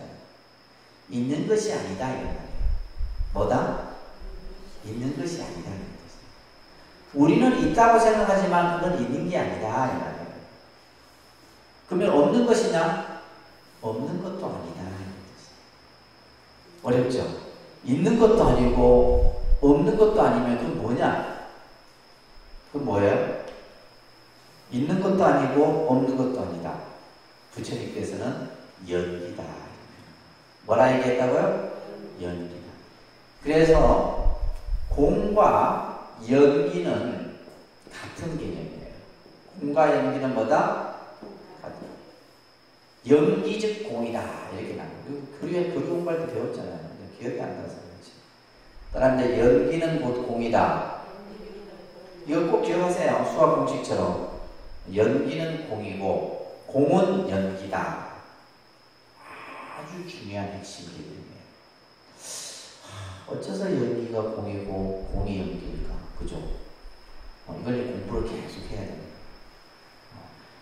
A: 있는 것이 아니다 이런 말이에요. 뭐다? 있는 것이 아니다 이런 뜻이에요. 우리는 있다고 생각하지만 그건 있는 게 아니다 이 말이에요. 그러면 없는 것이냐? 없는 것도 아니다 이런 뜻이에요. 어렵죠? 있는 것도 아니고 없는 것도 아니면 그건 뭐냐? 그건 뭐예요? 있는 것도 아니고 없는 것도 아니다. 부처님께서는 연기다. 뭐라 얘기했다고요? 연기다. 그래서 공과 연기는 같은 개념이에요. 공과 연기는 뭐다? 같은. 연기적 공이다. 이렇게 나와요. 교육 공부할 때 배웠잖아요. 기억이 안 나서 그렇지. 그다음에 연기는 곧 공이다. 이거 꼭 기억하세요. 수학 공식처럼. 연기는 공이고 공은 연기다. 아주 중요한 핵심 개념이에요. 어째서 연기가 공이고 공이 연기일까? 그죠? 이걸 공부를 계속 해야 됩니다.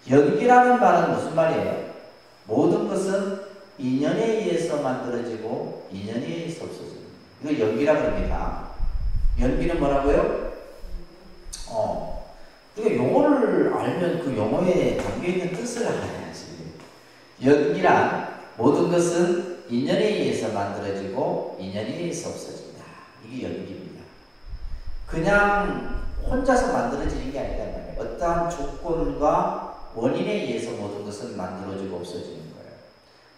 A: 연기라는 말은 무슨 말이에요? 모든 것은 인연에 의해서 만들어지고 인연에 의해서 없어집니다. 이걸 연기라고 합니다. 연기는 뭐라고요? 우리가 용어를 알면 그 용어에 담겨있는 뜻을 알아야지. 연기란 모든 것은 인연에 의해서 만들어지고 인연에 의해서 없어진다. 이게 연기입니다. 그냥 혼자서 만들어지는 게 아니라 말이에요. 어떠한 조건과 원인에 의해서 모든 것은 만들어지고 없어지는 거예요.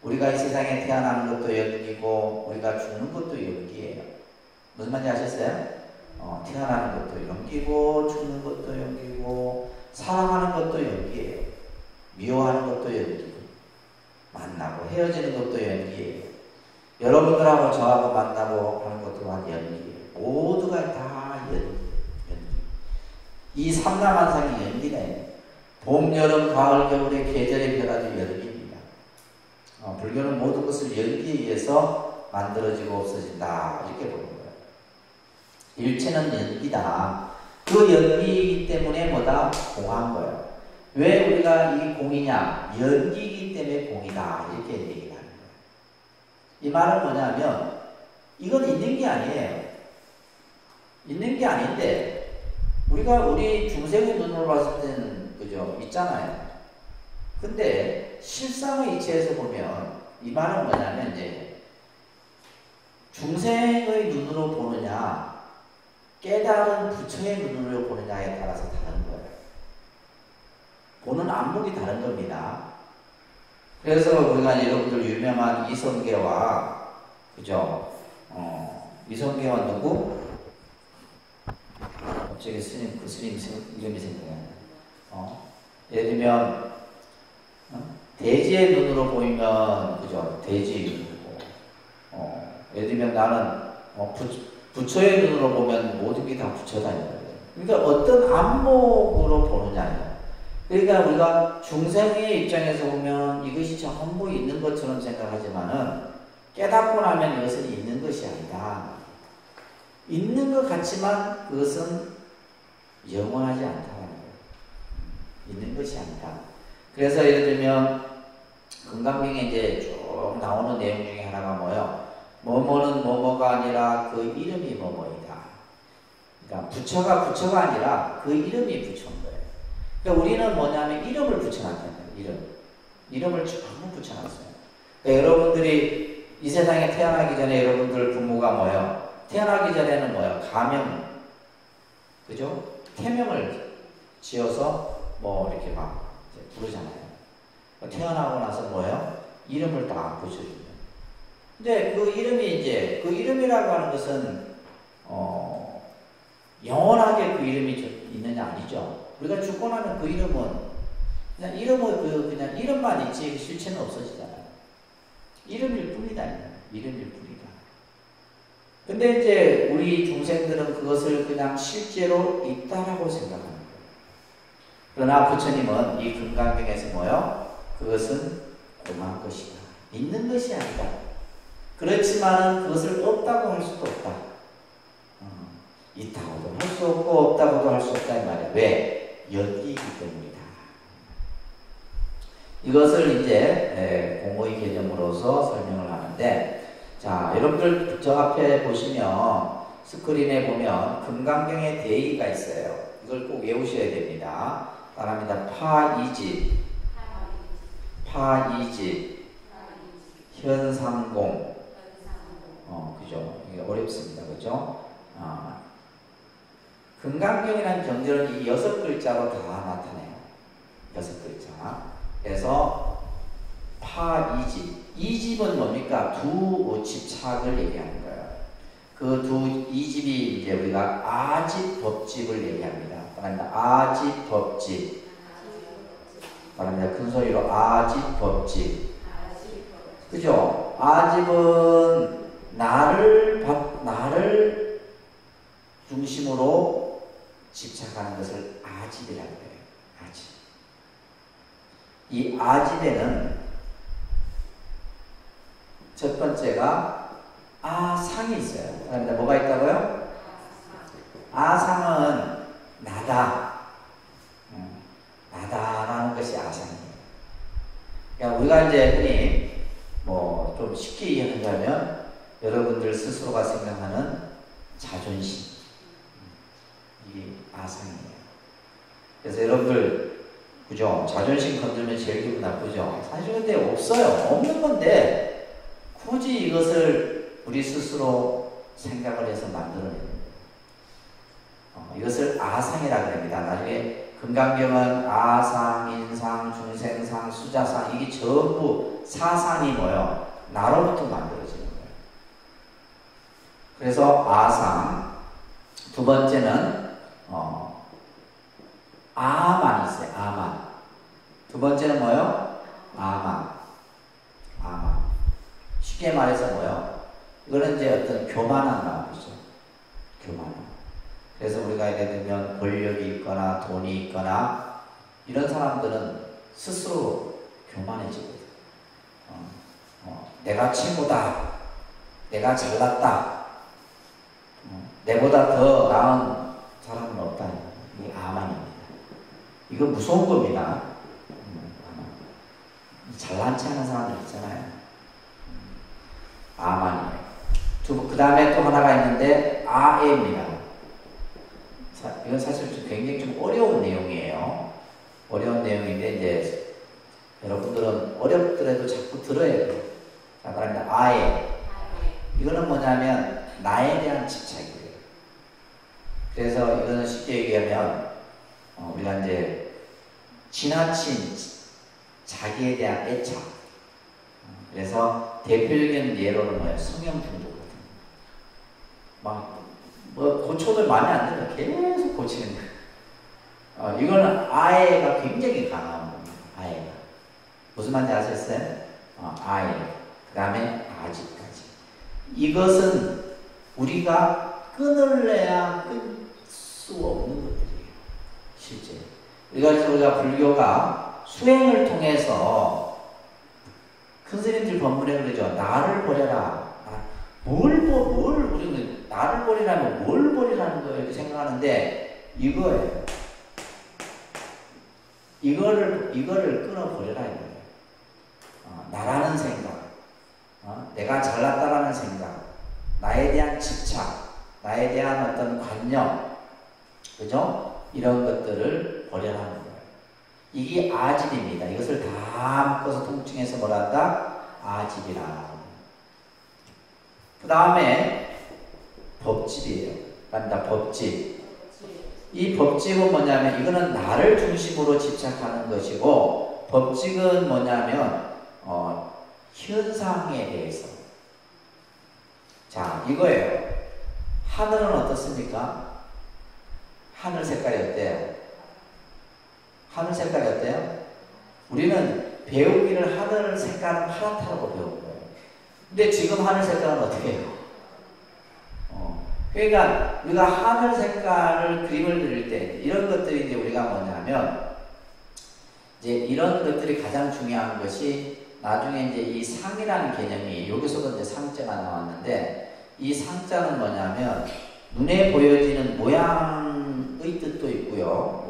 A: 우리가 이 세상에 태어나는 것도 연기고 우리가 죽는 것도 연기예요. 무슨 말인지 아셨어요? 태어나는 것도 연기고 죽는 것도 연기고 사랑하는 것도 연기예요. 미워하는 것도 연기고 만나고 헤어지는 것도 연기예요. 여러분들하고 저하고 만나고 하는 것도 또한 연기예요. 모두가 다 연기. 이 삼라만상이 연기네. 봄, 여름, 가을, 겨울의 계절의 변화도 연기입니다. 불교는 모든 것을 연기에 의해서 만들어지고 없어진다. 이렇게 보는 거예요. 일체는 연기다. 그 연기이기 때문에 뭐다? 공한 거예요. 왜 우리가 이 공이냐? 연기이기 때문에 공이다. 이렇게 얘기를 하는 거예요. 이 말은 뭐냐면 이건 있는 게 아니에요. 있는 게 아닌데 우리가 우리 중생의 눈으로 봤을 때는 그죠? 있잖아요. 근데 실상의 이치에서 보면 이 말은 뭐냐면 이제 중생의 눈으로 보느냐 깨달은 부처의 눈으로 보느냐에 따라서 다른 거예요. 보는 안목이 다른 겁니다. 그래서 우리가 여러분들 유명한 이성계와 그죠? 이성계와 누구? 갑자기 스님 이름이 생각나요. 예를 들면 대지의 눈으로 보이면 그죠? 대지이고 예를 들면 나는 부처의 눈으로 보면 모든 게 다 부처다. 그러니까 어떤 안목으로 보느냐예요. 그러니까 우리가 중생의 입장에서 보면 이것이 전부 있는 것처럼 생각하지만은 깨닫고 나면 이것은 있는 것이 아니다. 있는 것 같지만 그것은 영원하지 않다는 거예요. 있는 것이 아니다. 그래서 예를 들면 금강경에 이제 쭉 나오는 내용 중에 하나가 뭐예요? 뭐뭐는 뭐뭐가 아니라 그 이름이 뭐뭐이다. 그러니까 부처가 아니라 그 이름이 부처인 거예요. 그러니까 우리는 뭐냐면 이름을 붙여놨잖아요. 이름을 전부 붙여놨어요. 그러니까 여러분들이 이 세상에 태어나기 전에 여러분들 부모가 뭐예요? 태어나기 전에는 뭐예요? 가명, 그죠? 태명을 지어서 뭐 이렇게 막 부르잖아요. 태어나고 나서 뭐예요? 이름을 딱 붙여줍니다. 근데 그 이름이 이제 그 이름이라고 하는 것은 영원하게 그 이름이 있느냐 아니죠. 우리가 죽고 나면 그 이름은 그냥 그냥 이름만 있지 실체는 없어지잖아요. 이름일 뿐이다. 이름일 뿐이다. 근데 이제 우리 중생들은 그것을 그냥 실제로 있다라고 생각하는 거예요. 그러나 부처님은 이 금강경에서 뭐요? 그것은 공한 것이다. 있는 것이 아니다. 그렇지만 그것을 없다고 할 수도 없다. 있다고도 할 수 없고 없다고도 할 수 없다 이 말이야. 왜? 연기이기 때문이다. 이것을 이제 공의 개념으로서 설명을 하는데, 자 여러분들 저 앞에 보시면 스크린에 보면 금강경의 대의가 있어요. 이걸 꼭 외우셔야 됩니다. 바랍니다. 파이집, 현상공. 그죠? 이게 어렵습니다. 그죠? 금강경이라는 경전은 이 6글자로 다 나타내요. 6글자. 그래서 파이집. 이집은 뭡니까? 두 집착을 얘기하는 거예요. 그 이집이 이제 우리가 아집, 법집을 얘기합니다. 바랍니다. 아집, 법집. 바랍니다. 큰 소리로 아집, 법집. 그죠? 아집은 나를 중심으로 집착하는 것을 아집이라고 해요. 아집. 이 아집에는 첫 번째가 아상이 있어요. 그다음에 뭐가 있다고요? 아상은 나다라는 것이 아상이에요. 그러니까 우리가 이제 흔히 뭐 좀 쉽게 이해하자면 여러분들 스스로가 생각하는 자존심, 이게 아상이에요. 그래서 여러분들 그죠? 자존심 건들면 제일 기분 나쁘죠? 사실 근데 없어요. 없는 건데 굳이 이것을 우리 스스로 생각을 해서 만들어내는 거예요. 이것을 아상이라고 합니다. 나중에 금강경은 아상, 인상, 중생상, 수자상 이게 전부 사상이 뭐예요? 나로부터 만들어지는 거예요. 그래서 아상. 두 번째는 아만이 있어요. 아만. 두 번째는 뭐예요? 아만. 쉽게 말해서 뭐예요? 이거는 이제 어떤 교만한 마음이죠. 교만함. 그래서 우리가 예를 들면 권력이 있거나 돈이 있거나 이런 사람들은 스스로 교만해지거든. 내가 최고다. 내가 잘났다. 내보다 더 나은 사람은 없다. 이게 아만입니다. 이거 무서운 겁니다. 잘난 체 하는 사람들 있잖아요. 아만이에요. 그 다음에 또 하나가 있는데 아에입니다. 이건 사실 굉장히 좀 어려운 내용이에요. 어려운 내용인데 이제 여러분들은 어렵더라도 자꾸 들어야 돼요. 자, 그러면 아에. 이거는 뭐냐면 나에 대한 집착이에요. 그래서 이거는 쉽게 얘기하면 우리가 이제 지나친 자기에 대한 애착. 그래서 대표적인 예로는 뭐예요? 성형중독 같은 뭐 고쳐도 마음에 안 들어 계속 고치는 거예요. 이거는 아에가 굉장히 강한 겁니다. 아에가 무슨 말인지 아셨어요? 아에. 그 다음에 아직까지. 이것은 우리가 끊을래야 끊을 수 없는 것들이에요. 실제. 우리가 불교가 수행을 통해서 큰 스님들 법문에 그러죠. 나를 버려라. 우리는 나를 버리라면 뭘 버리라는 거예요? 이렇게 생각하는데 이거예요. 이거를 끊어버려라 이거예요. 나라는 생각, 내가 잘났다라는 생각, 나에 대한 집착, 나에 대한 어떤 관념, 그죠? 이런 것들을 버려라는 거예요. 이게 아집입니다. 이것을 다 묶어서 통칭해서 뭐라 한다? 아집이라. 그 다음에 법집이에요. 맞다, 법집. 이 법집은 뭐냐면 이거는 나를 중심으로 집착하는 것이고 법집은 뭐냐면 현상에 대해서. 자, 이거예요. 하늘은 어떻습니까? 하늘 색깔이 어때요? 하늘 색깔이 어때요? 우리는 배우기를 하늘 색깔은 파랗다고 배운 거예요. 근데 지금 하늘 색깔은 어떻게 해요? 그러니까 우리가 하늘 색깔을 그림을 그릴 때 이런 것들이 이제 우리가 뭐냐면 이제 이런 것들이 가장 중요한 것이 나중에 이제 이 상이라는 개념이 여기서도 이제 상자가 나왔는데 이 상자는 뭐냐면 눈에 보여지는 모양의 뜻도 있고요.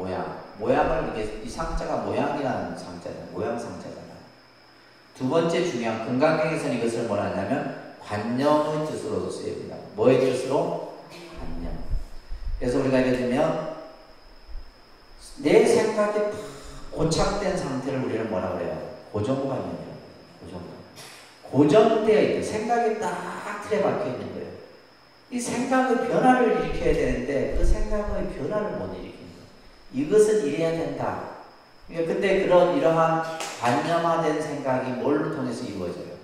A: 모양을 이게 이 상자가 모양이라는 상자잖아요. 모양 상자잖아요. 두 번째 중요한 금강경에서는 이것을 뭐라 하냐면 관념의 뜻으로도 쓰입니다. 뭐의 뜻으로? 관념. 그래서 우리가 예를 들면 내 생각이 다 고착된 상태를 우리는 뭐라 그래요? 고정관념이에요. 고정관. 고정되어 있는 생각이 딱 틀에 박혀 있는 거예요. 이 생각의 변화를 일으켜야 되는데 그 생각의 변화를 못 일으키는 거예요. 이것은 이래야 된다. 근데 이러한 관념화된 생각이 뭘로 통해서 이루어져요?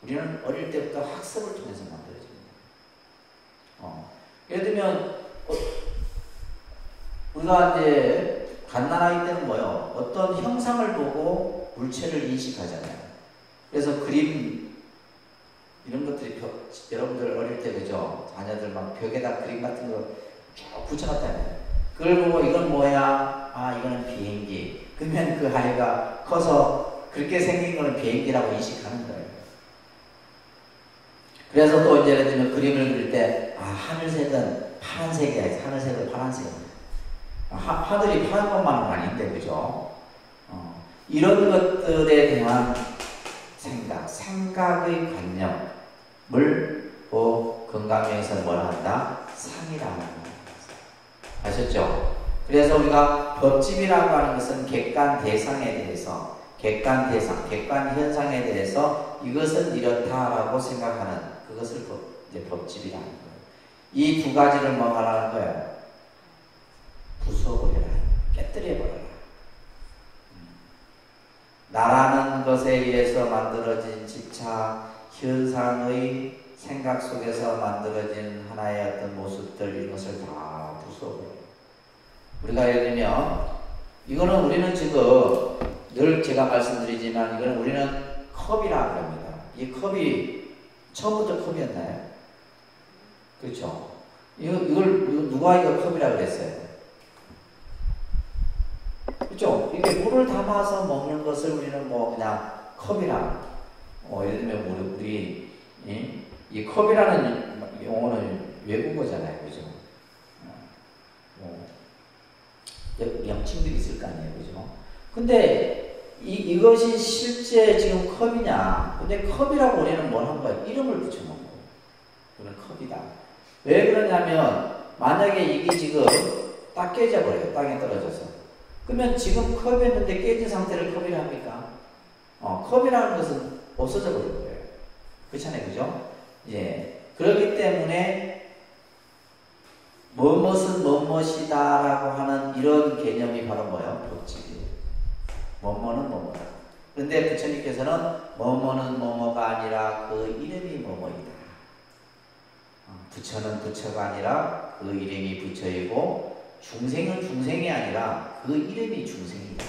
A: 우리는 어릴 때부터 학습을 통해서 만들어집니다. 예를 들면 우리가 이제 갓난아기 때는 뭐요? 어떤 형상을 보고 물체를 인식하잖아요. 그래서 그림 이런 것들이 여러분들 어릴 때 그죠? 자녀들 막 벽에다 그림 같은 거 쭉 붙여놨다면 그걸 보고 이건 뭐야? 아 이거는 비행기. 그러면 그 아이가 커서 그렇게 생긴 거는 비행기라고 인식하는 거예요. 그래서 또 이제 예를 들면 그림을 그릴 때 아 하늘색은 파란색이야. 하늘색은 파란색이야. 하늘이 파란 것만은 아닌데 그죠? 이런 것들에 대한 생각의 관념을 건강에서 뭐라 한다? 상이라고 합니다. 아셨죠? 그래서 우리가 법집이라고 하는 것은 객관 대상에 대해서, 객관 현상에 대해서 이것은 이렇다라고 생각하는 그것을 이제 법집이라는 거예요. 이 두 가지를 뭐 하라는 거예요? 부숴버려라. 깨뜨려버려라. 나라는 것에 의해서 만들어진 집착, 현상의 생각 속에서 만들어진 하나의 어떤 모습들, 이것을 다 부숴버려요. 우리가 예를 들면, 이거는 우리는 지금 늘 제가 말씀드리지만, 이거는 우리는 컵이라고 합니다. 이 컵이 처음부터 컵이었나요? 그렇죠? 이걸 누가 이거 컵이라고 그랬어요? 그렇죠? 이게 물을 담아서 먹는 것을 우리는 뭐 그냥 컵이라. 예를 들면 우리 이 컵이라는 용어는 외국어잖아요, 그죠? 명칭들이 있을 거 아니에요, 그죠? 근데 이것이 실제 지금 컵이냐? 근데 컵이라고 우리는 뭘 한 거예요? 이름을 붙여놓은 거예요. 이건 컵이다. 왜 그러냐면 만약에 이게 지금 딱 깨져버려요, 땅에 떨어져서. 그러면 지금 컵이었는데 깨진 상태를 컵이라 합니까? 컵이라는 것은 없어져 버린 거예요. 그렇잖아요, 그죠? 예. 그렇기 때문에 무엇은 무엇이다라고 하는 이런 개념이 바로 뭐예요? 법칙이에요. 뭐뭐는 뭐뭐다. 그런데 부처님께서는 뭐뭐는 뭐뭐가 아니라 그 이름이 뭐뭐이다. 부처는 부처가 아니라 그 이름이 부처이고 중생은 중생이 아니라 그 이름이 중생이다.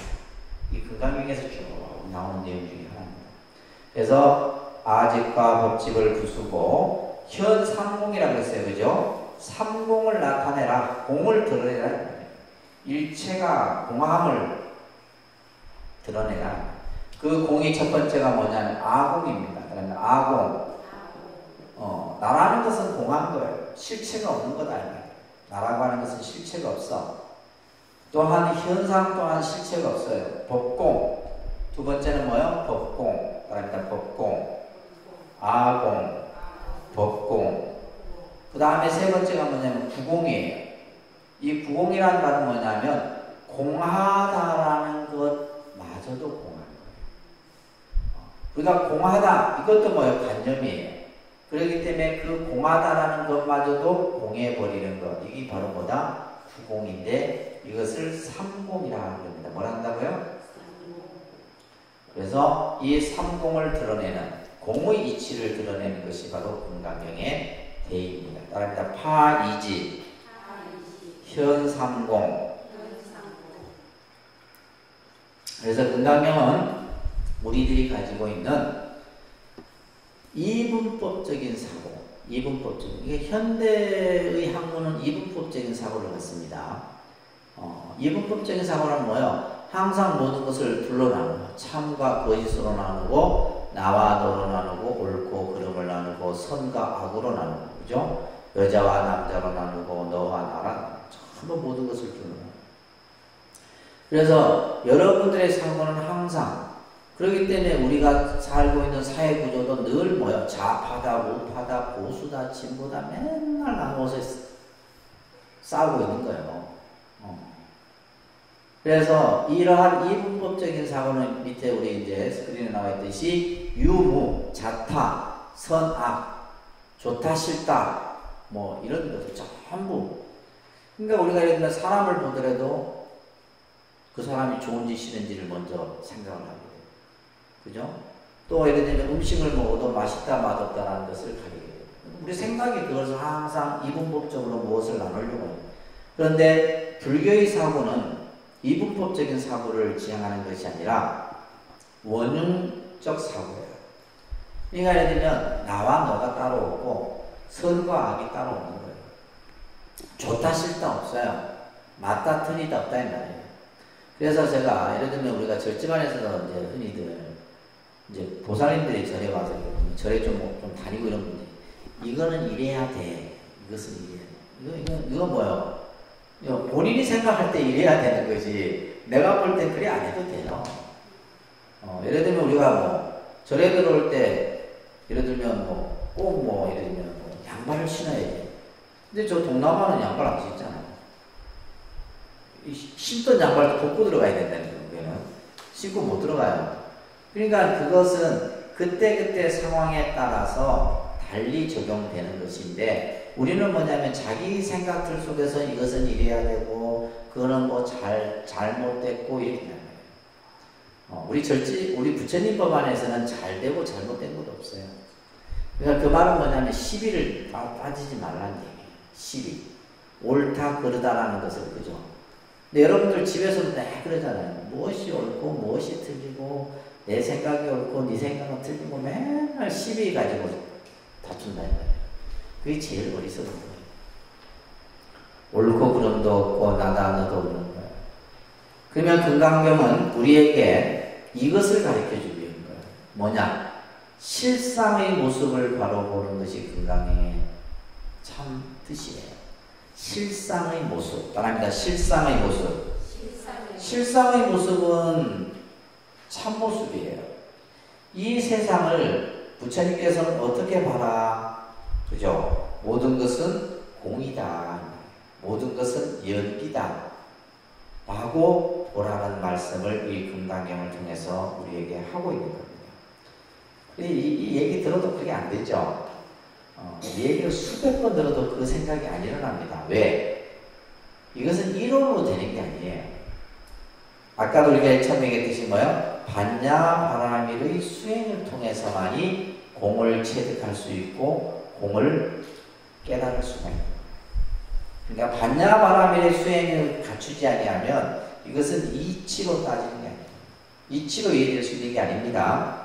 A: 이 금강경에서 쭉 나오는 내용 중에 하나입니다. 그래서 아직과 법칙을 부수고 현삼공이라고 했어요. 그죠? 삼공을 나타내라. 공을 드러내라. 일체가 공함을 드러내라. 그 공이 첫 번째가 뭐냐면 아공입니다. 그러면 아공. 나라는 것은 공한 거예요. 실체가 없는 거다. 나라고 하는 것은 실체가 없어. 또한 현상 또한 실체가 없어요. 법공. 두 번째는 뭐예요? 법공. 그럽니다. 법공. 아공. 법공. 그 다음에 세 번째가 뭐냐면 구공이에요. 이 구공이라는 말은 뭐냐면 공하다라는 것마저도 공한 거예요. 우리가 공하다 이것도 뭐예요? 관념이에요. 그렇기 때문에 그 공하다라는 것마저도 공해버리는 것, 이게 바로 뭐다? 구공인데 이것을 삼공이라고 합니다. 뭐라 한다고요? 그래서 이 삼공을 드러내는 공의 이치를 드러내는 것이 바로 금강경의 대의입니다. 따라합니다. 파이지, 현삼공. 그래서 금강경은 우리들이 가지고 있는 이분법적인 사고, 이게 현대의 학문은 이분법적인 사고를 갖습니다. 이분법적인 사고는 뭐예요? 항상 모든 것을 둘로 나누고 참과 거짓으로 나누고 나와 너로 나누고 옳고 그름을 나누고 선과 악으로 나누고 그죠? 여자와 남자로 나누고 너와 나라 전부 모든 것을 둘로 나누고. 그래서 여러분들의 사고는 항상 그렇기 때문에 우리가 살고 있는 사회 구조도 늘 뭐예요? 좌파다, 우파다, 보수다, 진보다 맨날 나누어서 싸우고 있는 거예요. 그래서 이러한 이분법적인 사고는 밑에 우리 이제 스크린에 나와 있듯이 유무, 자타, 선악, 좋다, 싫다, 뭐 이런 것들 전부. 그러니까 우리가 예를 들면 사람을 보더라도 그 사람이 좋은지 싫은지를 먼저 생각을 하게 돼요. 그죠? 또 예를 들면 음식을 먹어도 맛있다, 맛없다라는 것을 가리게 돼요. 우리 생각이 그것을 항상 이분법적으로 무엇을 나누려고 해요. 그런데 불교의 사고는 이분법적인 사고를 지향하는 것이 아니라 원흉적 사고예요. 그러니까 예를 들면 나와 너가 따로 없고 선과 악이 따로 없는 거예요. 좋다 싫다 없어요. 맞다 틀리다 없다 이 말이에요. 그래서 제가 예를 들면 우리가 절집안에서도 이제 흔히들 이제 보살님들이 절에 와서 절에 좀 다니고 이런 분들 이거는 이래야 돼. 이것은 이래. 이거 뭐요? 본인이 생각할 때 이래야 되는 거지. 내가 볼 때 그래 안 해도 돼요. 예를 들면 우리가 뭐 절에 들어올 때 예를 들면 꼭 예를 들면 양말을 신어야 돼. 근데 저 동남아는 양말 안 신잖아요. 신던 양말도 벗고 들어가야 된다는 거예요. 신고 못 들어가요. 그러니까 그것은 그때그때 상황에 따라서 달리 적용되는 것인데 우리는 뭐냐면 자기 생각들 속에서 이것은 이래야 되고 그거는 뭐 잘못됐고 이렇게 되는 거예요. 우리 부처님 법안에서는 잘 되고 잘못된 것도 없어요. 그러니까 그 말은 뭐냐면 시비를 빠지지 말라는 얘기예요. 시비. 옳다 그르다라는 것을 그죠. 근데 여러분들 집에서도 다 그러잖아요. 무엇이 옳고 무엇이 틀리고 내 생각이 옳고 네 생각은 틀리고 맨날 시비 가지고 다툰다 이 말이에요. 그게 제일 어리석은 거예요. 옳고 그름도 없고 나다 너도 없는 거예요. 그러면 금강경은 우리에게 이것을 가르쳐주기 위한 거예요. 뭐냐? 실상의 모습을 바로 보는 것이 금강경의 참 뜻이에요. 실상의 모습. 따라합니다. 실상의 모습. 실상의 모습은 참모습이에요. 이 세상을 부처님께서는 어떻게 봐라? 그죠? 모든 것은 공이다. 모든 것은 연기다. 라고 보라는 말씀을 이 금강경을 통해서 우리에게 하고 있는 겁니다. 이 얘기 들어도 그게 안 되죠? 이 얘기를 수백 번 들어도 그 생각이 안 일어납니다. 왜? 이것은 이론으로 되는 게 아니에요. 아까도 우리가 처음 얘기했듯이 뭐예요? 반야바라밀의 수행을 통해서만이 공을 체득할 수 있고 공을 깨달을 수가 있는 거예요. 그러니까 반야바라밀의 수행을 갖추지 아니하면 이것은 이치로 따지는 게 아니에요. 이치로 이해될 수 있는 게 아닙니다.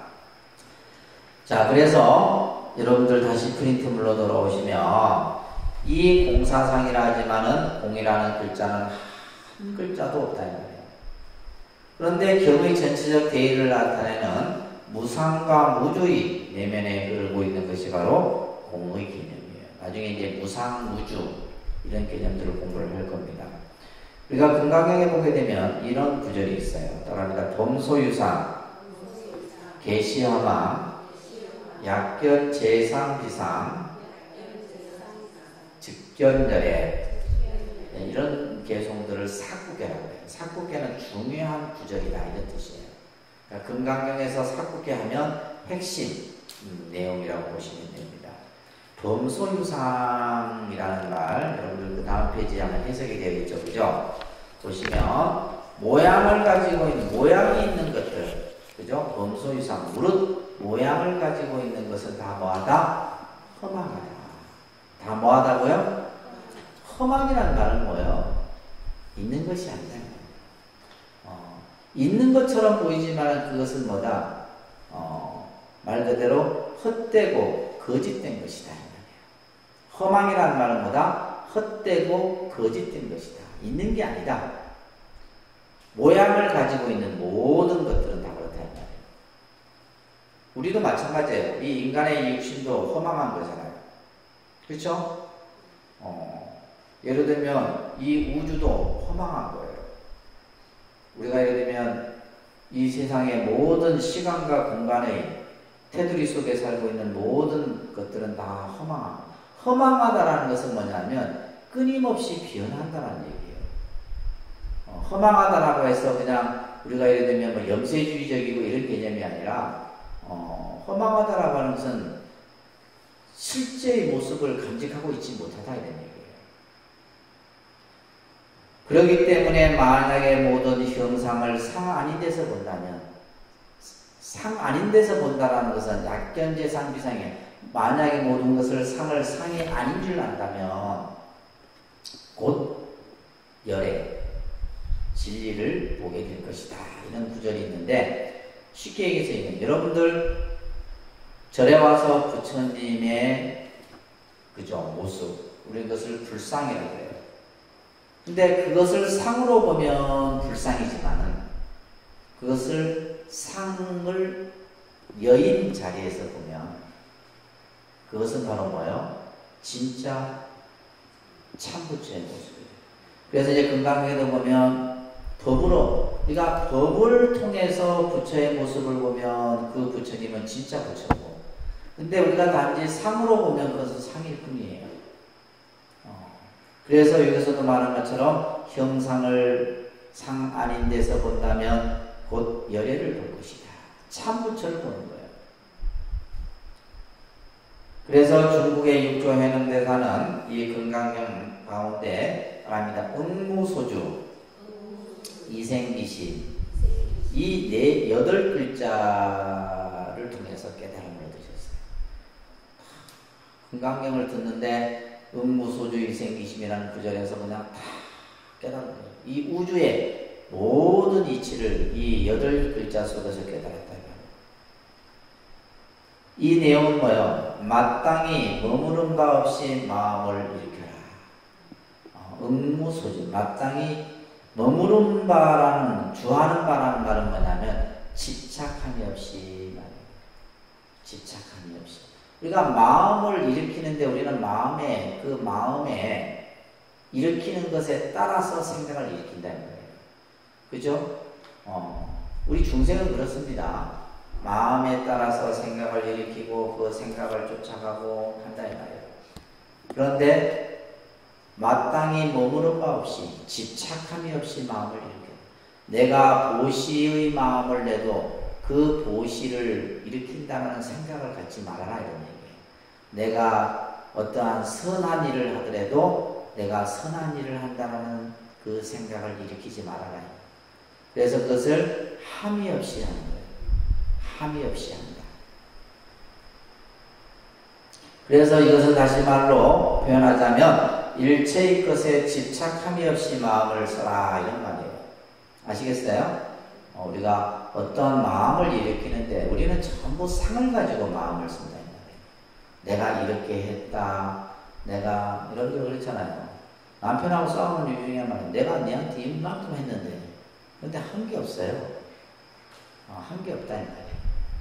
A: 자, 그래서 여러분들 다시 프린트물로 돌아오시면 이 공사상이라 하지만은 공이라는 글자는 한 글자도 없다 이 말이에요. 그런데 경의 전체적 대의를 나타내는 무상과 무주의 내면에 흐르고 있는 것이 바로 공의 개념이에요. 나중에 이제 무상, 무주 이런 개념들을 공부를 할 겁니다. 우리가 금강경에 보게 되면 이런 구절이 있어요. 따라합니다. 범소유상, 계시화망, 약견 재상비상, 즉견열애 이런 개송들을 사구계라고 해요. 사구계는 중요한 구절이다 이런 뜻이에요. 그러니까 금강경에서 사구계 하면 핵심 내용이라고 보시면 됩니다. 범소유상이라는 말 여러분들 그 다음 페이지에 아마 해석이 되어 있죠. 그죠? 보시면 모양을 가지고 있는 모양이 있는 것들 그죠? 범소유상 무릇 모양을 가지고 있는 것은 다 뭐하다? 허망하다. 다 뭐하다고요? 허망이라는 말은 뭐예요? 있는 것이 아니다. 있는 것처럼 보이지만 그것은 뭐다? 말 그대로 헛되고 거짓된 것이다. 허망이라는 말은 뭐다? 헛되고 거짓된 것이다. 있는 게 아니다. 모양을 가지고 있는 모든 것들은 다 그렇다. 우리도 마찬가지예요. 이 인간의 육신도 허망한 거잖아요. 그렇죠? 예를 들면 이 우주도 허망한 거예요. 우리가 예를 들면 이 세상의 모든 시간과 공간의 테두리 속에 살고 있는 모든 것들은 다 허망하다라는 것은 뭐냐면 끊임없이 변한다는 얘기예요. 허망하다라고 해서 그냥 우리가 예를 들면 뭐 염세주의적이고 이런 개념이 아니라 허망하다라고 하는 것은 실제의 모습을 간직하고 있지 못하다 이런 얘기예요. 그렇기 때문에 만약에 모든 형상을 상 아닌 데서 본다면 상 아닌 데서 본다라는 것은 약견재상비상이에요. 만약에 모든 것을 상을 상이 아닌 줄 안다면 곧 열애 진리를 보게 될 것이다. 이런 구절이 있는데 쉽게 얘기해서 여러분들 절에 와서 부처님의 그죠 모습, 우리 그것을 불상이라고 해요. 근데 그것을 상으로 보면 불상이지만은 그것을 상을 여인 자리에서 보면 그것은 바로 뭐예요? 진짜 참부처의 모습이에요. 그래서 이제 금강경에도 보면 법으로, 우리가 법을 통해서 부처의 모습을 보면 그 부처님은 진짜 부처고, 근데 우리가 단지 상으로 보면 그것은 상일 뿐이에요. 그래서 여기서도 말한 것처럼 형상을 상 아닌 데서 본다면 곧 열애를 볼 것이다. 참부처를 보는 거예요. 그래서 중국의 육조 해능대사는 이 금강경 가운데 말합니다. 응무소주, 이생기신, 이 8글자를 통해서 깨달음을 얻으셨어요. 금강경을 듣는데 응무소주 이생기심이라는 구절에서 그냥 다 깨달은 거예요. 이 우주의 모든 이치를 이 8글자 속에서 깨달았다. 이 내용은 뭐예요? 마땅히 머무른 바 없이 마음을 일으켜라. 응무소주, 마땅히 머무른 바라는, 주하는 바라는 말은 뭐냐면 집착함이 없이 말이에요. 집착함이 없이. 우리가 마음을 일으키는데 우리는 마음에 일으키는 것에 따라서 생각을 일으킨다는 거예요. 그죠? 우리 중생은 그렇습니다. 마음에 따라서 생각을 일으키고 그 생각을 쫓아가고 한다 이 말이에요. 그런데 마땅히 머무른 바 없이 집착함이 없이 마음을 일으켜. 내가 보시의 마음을 내도 그 보시를 일으킨다는 생각을 갖지 말아라 이런 얘기예요. 내가 어떠한 선한 일을 하더라도 내가 선한 일을 한다는 그 생각을 일으키지 말아라. 그래서 그것을 함이 없이 하는 거예요. 함이 없이 한다. 그래서 이것을 다시 말로 표현하자면 일체의 것에 집착함이 없이 마음을 써라 이런 말이에요. 아시겠어요? 우리가 어떤 마음을 일으키는데 우리는 전부 상을 가지고 마음을 쓴다. 내가 이렇게 했다. 내가 이런저런 그렇잖아요. 남편하고 싸우는 이유 중에 말이에요. 내가 내한테 이만큼 했는데 근데 한 게 없어요. 한 게 없다 이 말이에요.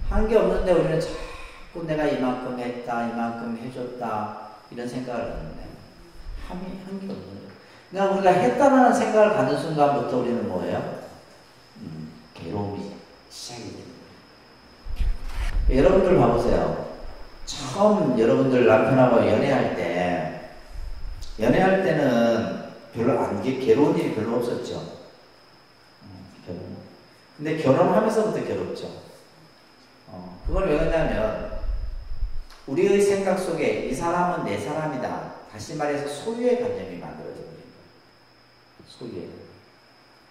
A: 한 게 없는데 우리는 자꾸 내가 이만큼 했다, 이만큼 해줬다 이런 생각을 하는데 한 게 없는 거예요. 그러니까 우리가 했다는 생각을 갖는 순간부터 우리는 뭐예요? 괴로움이 시작이 됩니다. 여러분들 봐보세요. 처음 여러분들 남편하고 연애할 때는 별로 괴로운 일이 별로 없었죠. 근데 결혼하면서부터 괴롭죠. 그걸 왜 그러냐면 우리의 생각 속에 이 사람은 내 사람이다. 다시 말해서 소유의 관념이 만들어져 버린 거예요. 소유의.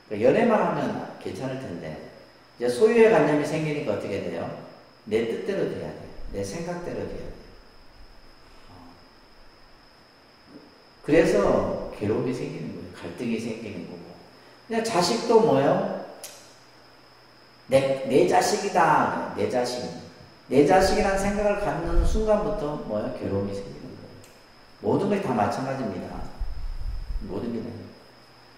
A: 그러니까 연애만 하면 괜찮을 텐데 이제 소유의 관념이 생기니까 어떻게 돼요? 내 뜻대로 돼야 돼. 내 생각대로 돼야 돼. 그래서 괴로움이 생기는 거예요. 갈등이 생기는 거고. 그냥 자식도 뭐예요? 내 자식이다. 내 자식. 내 자식이라는 생각을 갖는 순간부터 뭐예요? 괴로움이 생기는 거예요. 모든 것이 다 마찬가지입니다. 모든 게.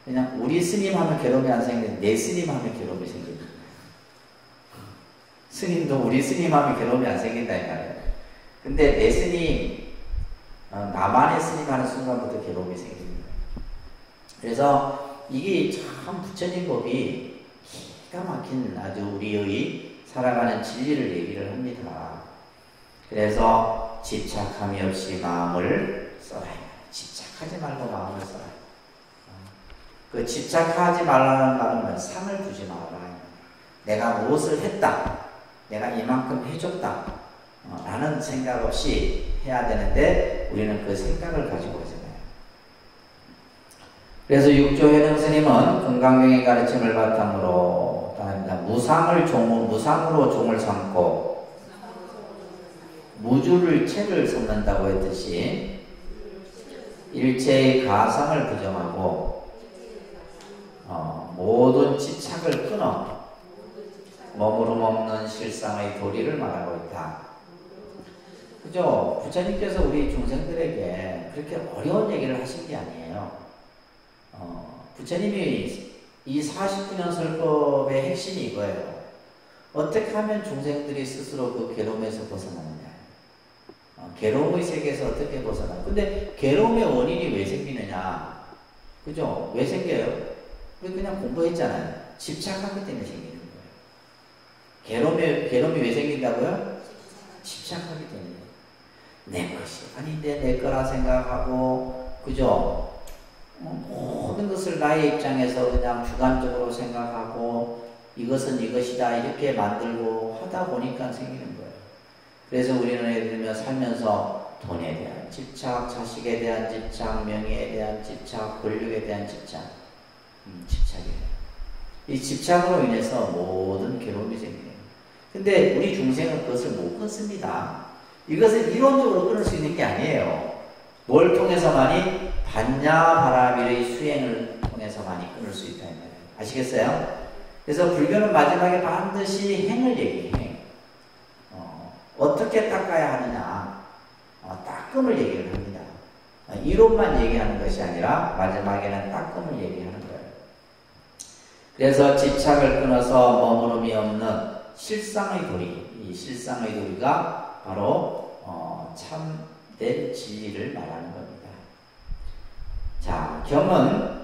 A: 그냥 우리 스님 하면 괴로움이 안 생기는데 내 스님 하면 괴로움이 생깁니다. 스님도 우리 스님 하면 괴로움이 안 생긴다 이 말이에요. 근데 내 스님, 나만의 스님 하는 순간부터 괴로움이 생깁니다. 그래서 이게 참 부처님 법이 기가 막힌 아주 우리의 살아가는 진리를 얘기를 합니다. 그래서 집착함이 없이 마음을 써라. 집착하지 말고 마음을 써라. 그 집착하지 말라는 말은 상을 두지 말아라. 내가 무엇을 했다. 내가 이만큼 해줬다. 라는 생각 없이 해야 되는데 우리는 그 생각을 가지고 있잖아요. 그래서 육조회능 스님은 금강경의 가르침을 바탕으로 답니다. 무상으로 종을 삼고 무주를 체를 삼는다고 했듯이 일체의 가상을 부정하고 모든 집착을 끊어 머무름 없는 실상의 도리를 말하고 있다. 그죠? 부처님께서 우리 중생들에게 그렇게 어려운 얘기를 하신 게 아니에요. 부처님이 이 49년 설법의 핵심이 이거예요. 어떻게 하면 중생들이 스스로 그 괴로움에서 벗어나느냐. 괴로움의 세계에서 어떻게 벗어나. 근데 괴로움의 원인이 왜 생기느냐. 그죠? 왜 생겨요? 그냥 공부했잖아요. 집착하기 때문에 생기는 거예요. 괴로움이 왜 생긴다고요? 집착하기 때문에. 내 것이 아닌데 내 거라 생각하고, 그죠? 모든 것을 나의 입장에서 그냥 주관적으로 생각하고, 이것은 이것이다 이렇게 만들고 하다 보니까 생기는 거예요. 그래서 우리는 예를 들면 살면서 돈에 대한 집착, 자식에 대한 집착, 명예에 대한 집착, 권력에 대한 집착, 집착이에요. 이 집착으로 인해서 모든 괴로움이 생겨요. 근데 우리 중생은 그것을 못 끊습니다. 이것을 이론적으로 끊을 수 있는 게 아니에요. 뭘 통해서만이? 반야바라밀의 수행을 통해서만이 끊을 수 있다. 아시겠어요? 그래서 불교는 마지막에 반드시 행을 얘기해. 어떻게 닦아야 하느냐. 닦음을 얘기를 합니다. 이론만 얘기하는 것이 아니라 마지막에는 닦음을 얘기하는 거예요. 그래서 집착을 끊어서 머무름이 없는 실상의 도리, 이 실상의 도리가 바로 참된 진리를 말하는 겁니다. 자, 경은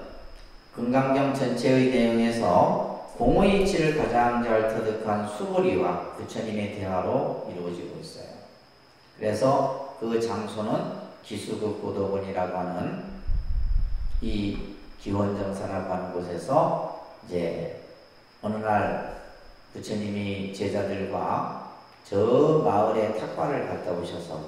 A: 금강경 전체의 내용에서 공의 이치를 가장 잘 터득한 수보리와 부처님의 대화로 이루어지고 있어요. 그래서 그 장소는 기수국 고도원이라고 하는 이 기원정사라고 하는 곳에서 이제 어느 날 부처님이 제자들과 저 마을에 탁발을 갔다 오셔서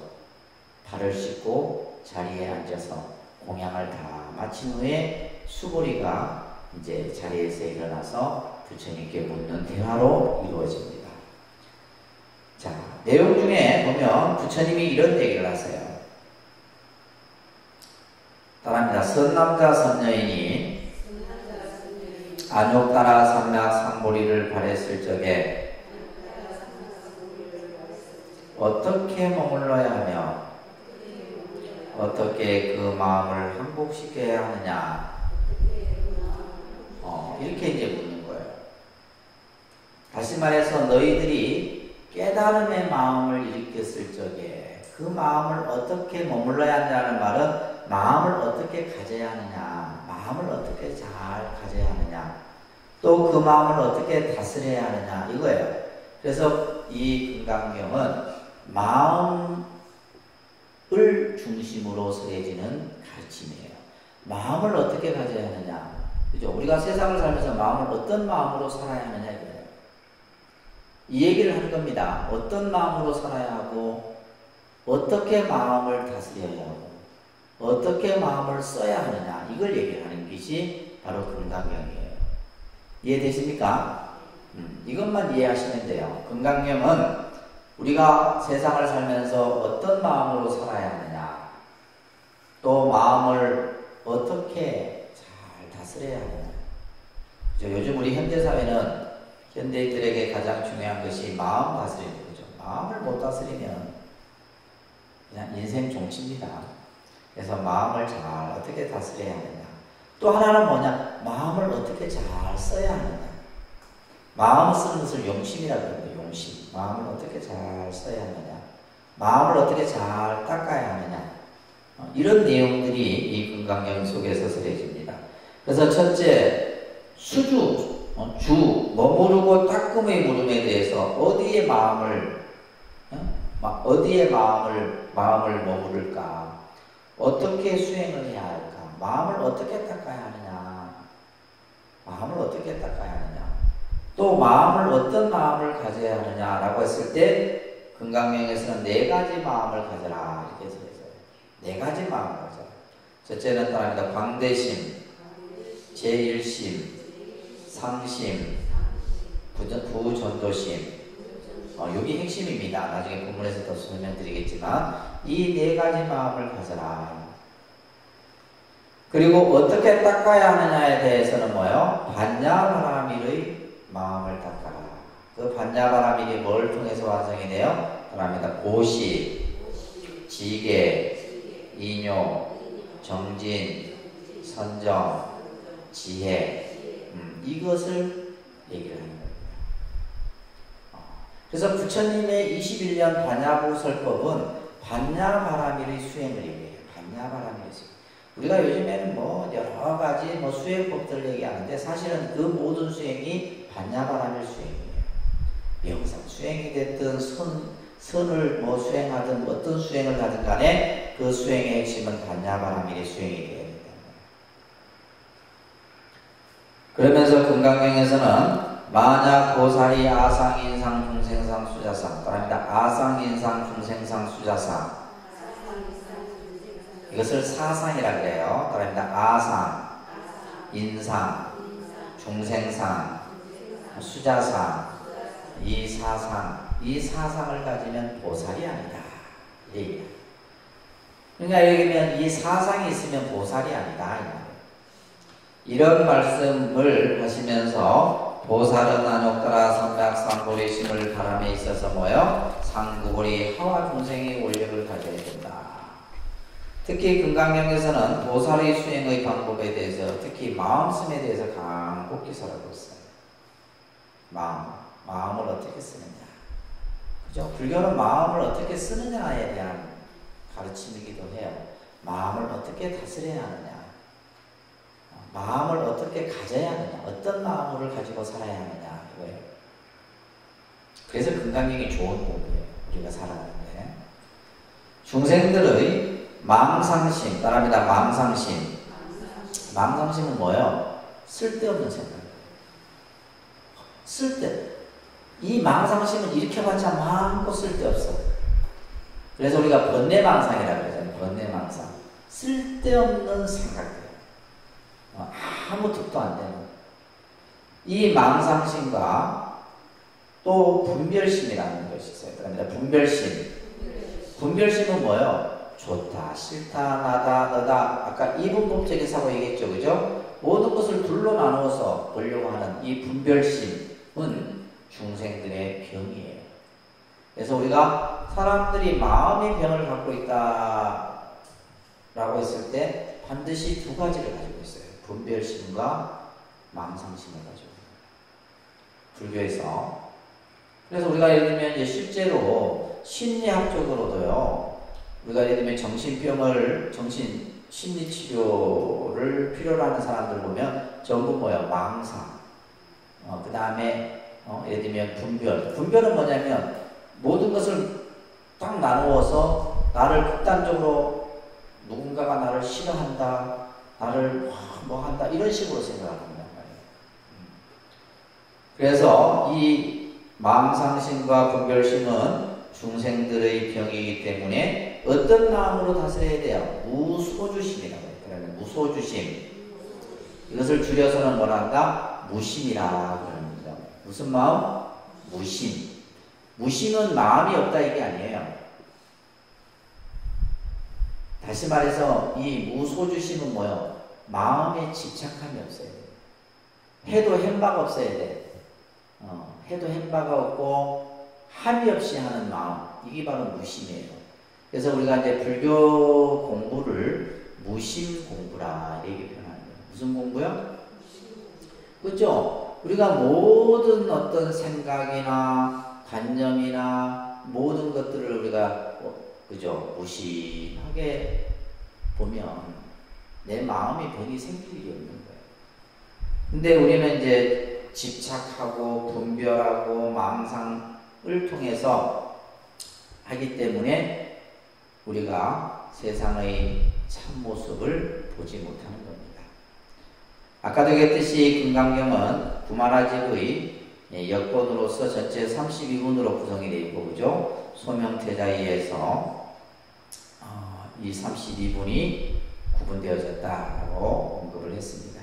A: 발을 씻고 자리에 앉아서 공양을 다 마친 후에 수보리가 이제 자리에서 일어나서 부처님께 묻는 대화로 이루어집니다. 자, 내용 중에 보면 부처님이 이런 얘기를 하세요. 따라합니다. 선남자 선여인이 안욕따라 삼락 삼보리를 발했을 적에 어떻게 머물러야 하며 어떻게 그 마음을 항복시켜야 하느냐. 이렇게 이제 묻는 거예요. 다시 말해서 너희들이 깨달음의 마음을 일으켰을 적에 그 마음을 어떻게 머물러야 한다는 말은 마음을 어떻게 가져야 하느냐, 마음을 어떻게 잘 가져야 하느냐, 또 그 마음을 어떻게 다스려야 하느냐 이거예요. 그래서 이 금강경은 마음을 중심으로 서해지는 가르침이에요. 마음을 어떻게 가져야 하느냐, 그죠? 우리가 세상을 살면서 마음을 어떤 마음으로 살아야 하느냐 이거예요. 이 얘기를 하는 겁니다. 어떤 마음으로 살아야 하고, 어떻게 마음을 다스려야 하고, 어떻게 마음을 써야 하느냐 이걸 얘기하는 것이 바로 금강경이에요. 이해되십니까? 이것만 이해하시면 돼요. 금강경은 우리가 세상을 살면서 어떤 마음으로 살아야 하느냐, 또 마음을 어떻게 잘 다스려야 하느냐. 그죠? 요즘 우리 현대사회는 현대인들에게 가장 중요한 것이 마음 다스리는 거죠. 마음을 못 다스리면 그냥 인생 종치입니다. 그래서 마음을 잘 어떻게 다스려야 하느냐. 또 하나는 뭐냐? 마음을 어떻게 잘 써야 하느냐. 마음을 쓰는 것을 용심이라고 합니다. 용심. 마음을 어떻게 잘 써야 하느냐. 마음을 어떻게 잘 닦아야 하느냐. 이런 내용들이 이 금강경 속에서 서려집니다. 그래서 첫째, 수주, 머무르고 닦음의 물음에 대해서 어디에 마음을 머무를까? 어떻게 수행을 해야 할까? 마음을 어떻게 닦아야 하느냐? 마음을 어떻게 닦아야 하느냐? 또 마음을 어떤 마음을 가져야 하느냐라고 했을 때 금강경에서는 네 가지 마음을 가져라 이렇게 되어 있어요. 네 가지 마음을 가져라. 첫째는 따라합니다. 광대심, 제일심, 상심, 부전도심. 여기 핵심입니다. 나중에 본문에서 더 설명드리겠지만 이 네 가지 마음을 가져라. 그리고 어떻게 닦아야 하느냐에 대해서는 뭐예요? 반야바라밀의 마음을 닦아라. 그 반야바라밀이 뭘 통해서 완성이 돼요? 그럽니다. 고시, 지계, 인요, 정진, 선정, 지혜, 이것을 얘기를 하는 겁니다. 그래서 부처님의 21년 반야부 설법은 반야바라밀의 수행을 얘기해요. 반야바라밀의 수행. 우리가 요즘에는 뭐 여러 가지 뭐 수행법들을 얘기하는데 사실은 그 모든 수행이 반야바라밀 수행이에요. 명상 수행이 됐든 선을 뭐 수행하든 어떤 수행을 하든 간에 그 수행의 핵심은 반야바라밀의 수행이 돼야 된다. 그러면서 금강경에서는 만약 보살이 아상인상 중생상 수자상 따라합니다. 아상인상 중생상 수자상 이것을 사상이라고 해요. 따라합니다. 아상, 인상, 중생상, 수자상 이 사상을 가지면 보살이 아니다. 그러니까 여기면 이 사상이 있으면 보살이 아니다. 이런 말씀을 하시면서 보살은 안욕따라 삼백삼보리심을 바람에 있어서 뭐요? 상구보리 하와 중생의 원력을 가져야 된다. 특히 금강경에서는 보살의 수행의 방법에 대해서 특히 마음씀에 대해서 간곡히 설하고 있어요. 마음을 어떻게 쓰느냐. 그죠? 불교는 마음을 어떻게 쓰느냐에 대한 가르침이기도 해요. 마음을 어떻게 다스려야 하느냐. 마음을 어떻게 가져야 하느냐. 어떤 마음을 가지고 살아야 하느냐. 이거예요. 그래서 금강경이 좋은 공부예요. 우리가 살아가는데. 중생들의 망상심, 따라합니다. 망상심. 망상심은 뭐예요? 쓸데없는 생각. 이 망상심은 일으켜봤자 마음껏 쓸데없어. 그래서 우리가 번뇌망상이라고 그러잖아요. 번뇌망상. 쓸데없는 생각들. 아무 뜻도 안 되는. 이 망상심과 또 분별심이라는 것이 있어요. 그러니까 분별심은 뭐예요? 좋다, 싫다, 나다, 너다. 아까 이분법적인 사고 얘기했죠. 그죠? 모든 것을 둘로 나누어서 보려고 하는 이 분별심은 중생들의 병이에요. 그래서 우리가 사람들이 마음의 병을 갖고 있다라고 했을 때 반드시 두 가지를 가지고 있어요. 분별심과 망상심을 가지고 있어요. 불교에서. 그래서 우리가 예를 들면 이제 실제로 심리학적으로도요. 우리가 예를 들면 심리치료를 필요로 하는 사람들 보면 전부 뭐예요? 망상. 그 다음에 예를 들면 분별은 뭐냐면 모든 것을 딱 나누어서 나를 극단적으로 누군가가 나를 싫어한다, 나를 뭐 한다 이런 식으로 생각을 합니다. 그래서 이 망상심과 분별심은 중생들의 병이기 때문에 어떤 마음으로 다스려야 돼요? 무소주심이라고 해요. 그러면 무소주심. 이것을 줄여서는 뭐라 한다? 무심이라 그럽니다. 무슨 마음? 무심. 무심은 마음이 없다 이게 아니에요. 다시 말해서 이 무소주심은 뭐예요? 마음에 집착함이 없어야 돼요. 해도 행바가 없어야 돼. 해도 행바가 없고 합의 없이 하는 마음. 이게 바로 무심이에요. 그래서 우리가 이제 불교 공부를 무심 공부라 이렇게 표현합니다. 무슨 공부요? 그렇죠? 우리가 모든 어떤 생각이나 관념이나 모든 것들을 우리가 그죠? 무심하게 보면 내 마음의 병이 생길 일이 없는 거예요. 근데 우리는 이제 집착하고 분별하고 망상을 통해서 하기 때문에 우리가 세상의 참모습을 보지 못하는 겁니다. 아까도 얘기했듯이 금강경은 구마라집의 역본으로서 전체 32분으로 구성이 되어 있고, 그죠? 소명태자의에서 이 32분이 구분되어졌다라고 언급을 했습니다.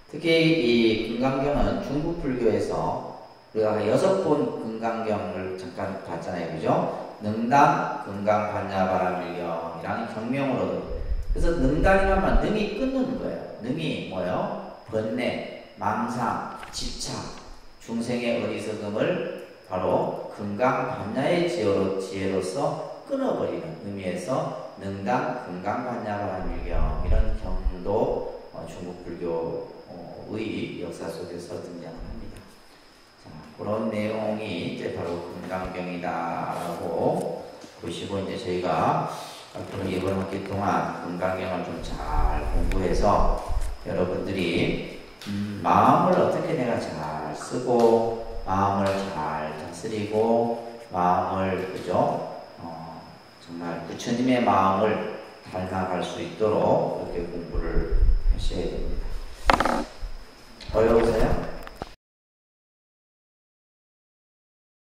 A: 특히 이 금강경은 중국 불교에서 우리가 6번 금강경을 잠깐 봤잖아요. 그죠? 능당, 금강, 반야바라밀경이라는 경명으로도. 그래서 능당이란 말, 능이 끊는 거예요. 능이 뭐예요? 번뇌, 망상, 집착, 중생의 어리석음을 바로 금강, 반야의 지혜로서 끊어버리는 의미에서 능당 금강반야가 한일경 이런 경도 중국 불교의 역사 속에서 등장을 합니다. 자, 그런 내용이 이제 바로 금강경이다라고 보시고 이제 저희가 앞으로 이번 학기 동안 금강경을 좀 잘 공부해서 여러분들이 마음을 어떻게 내가 잘 쓰고 마음을 잘 다스리고 마음을 그죠? 정말 부처님의 마음을 닮아갈 수 있도록 그렇게 공부를 하셔야 됩니다. 어려우세요?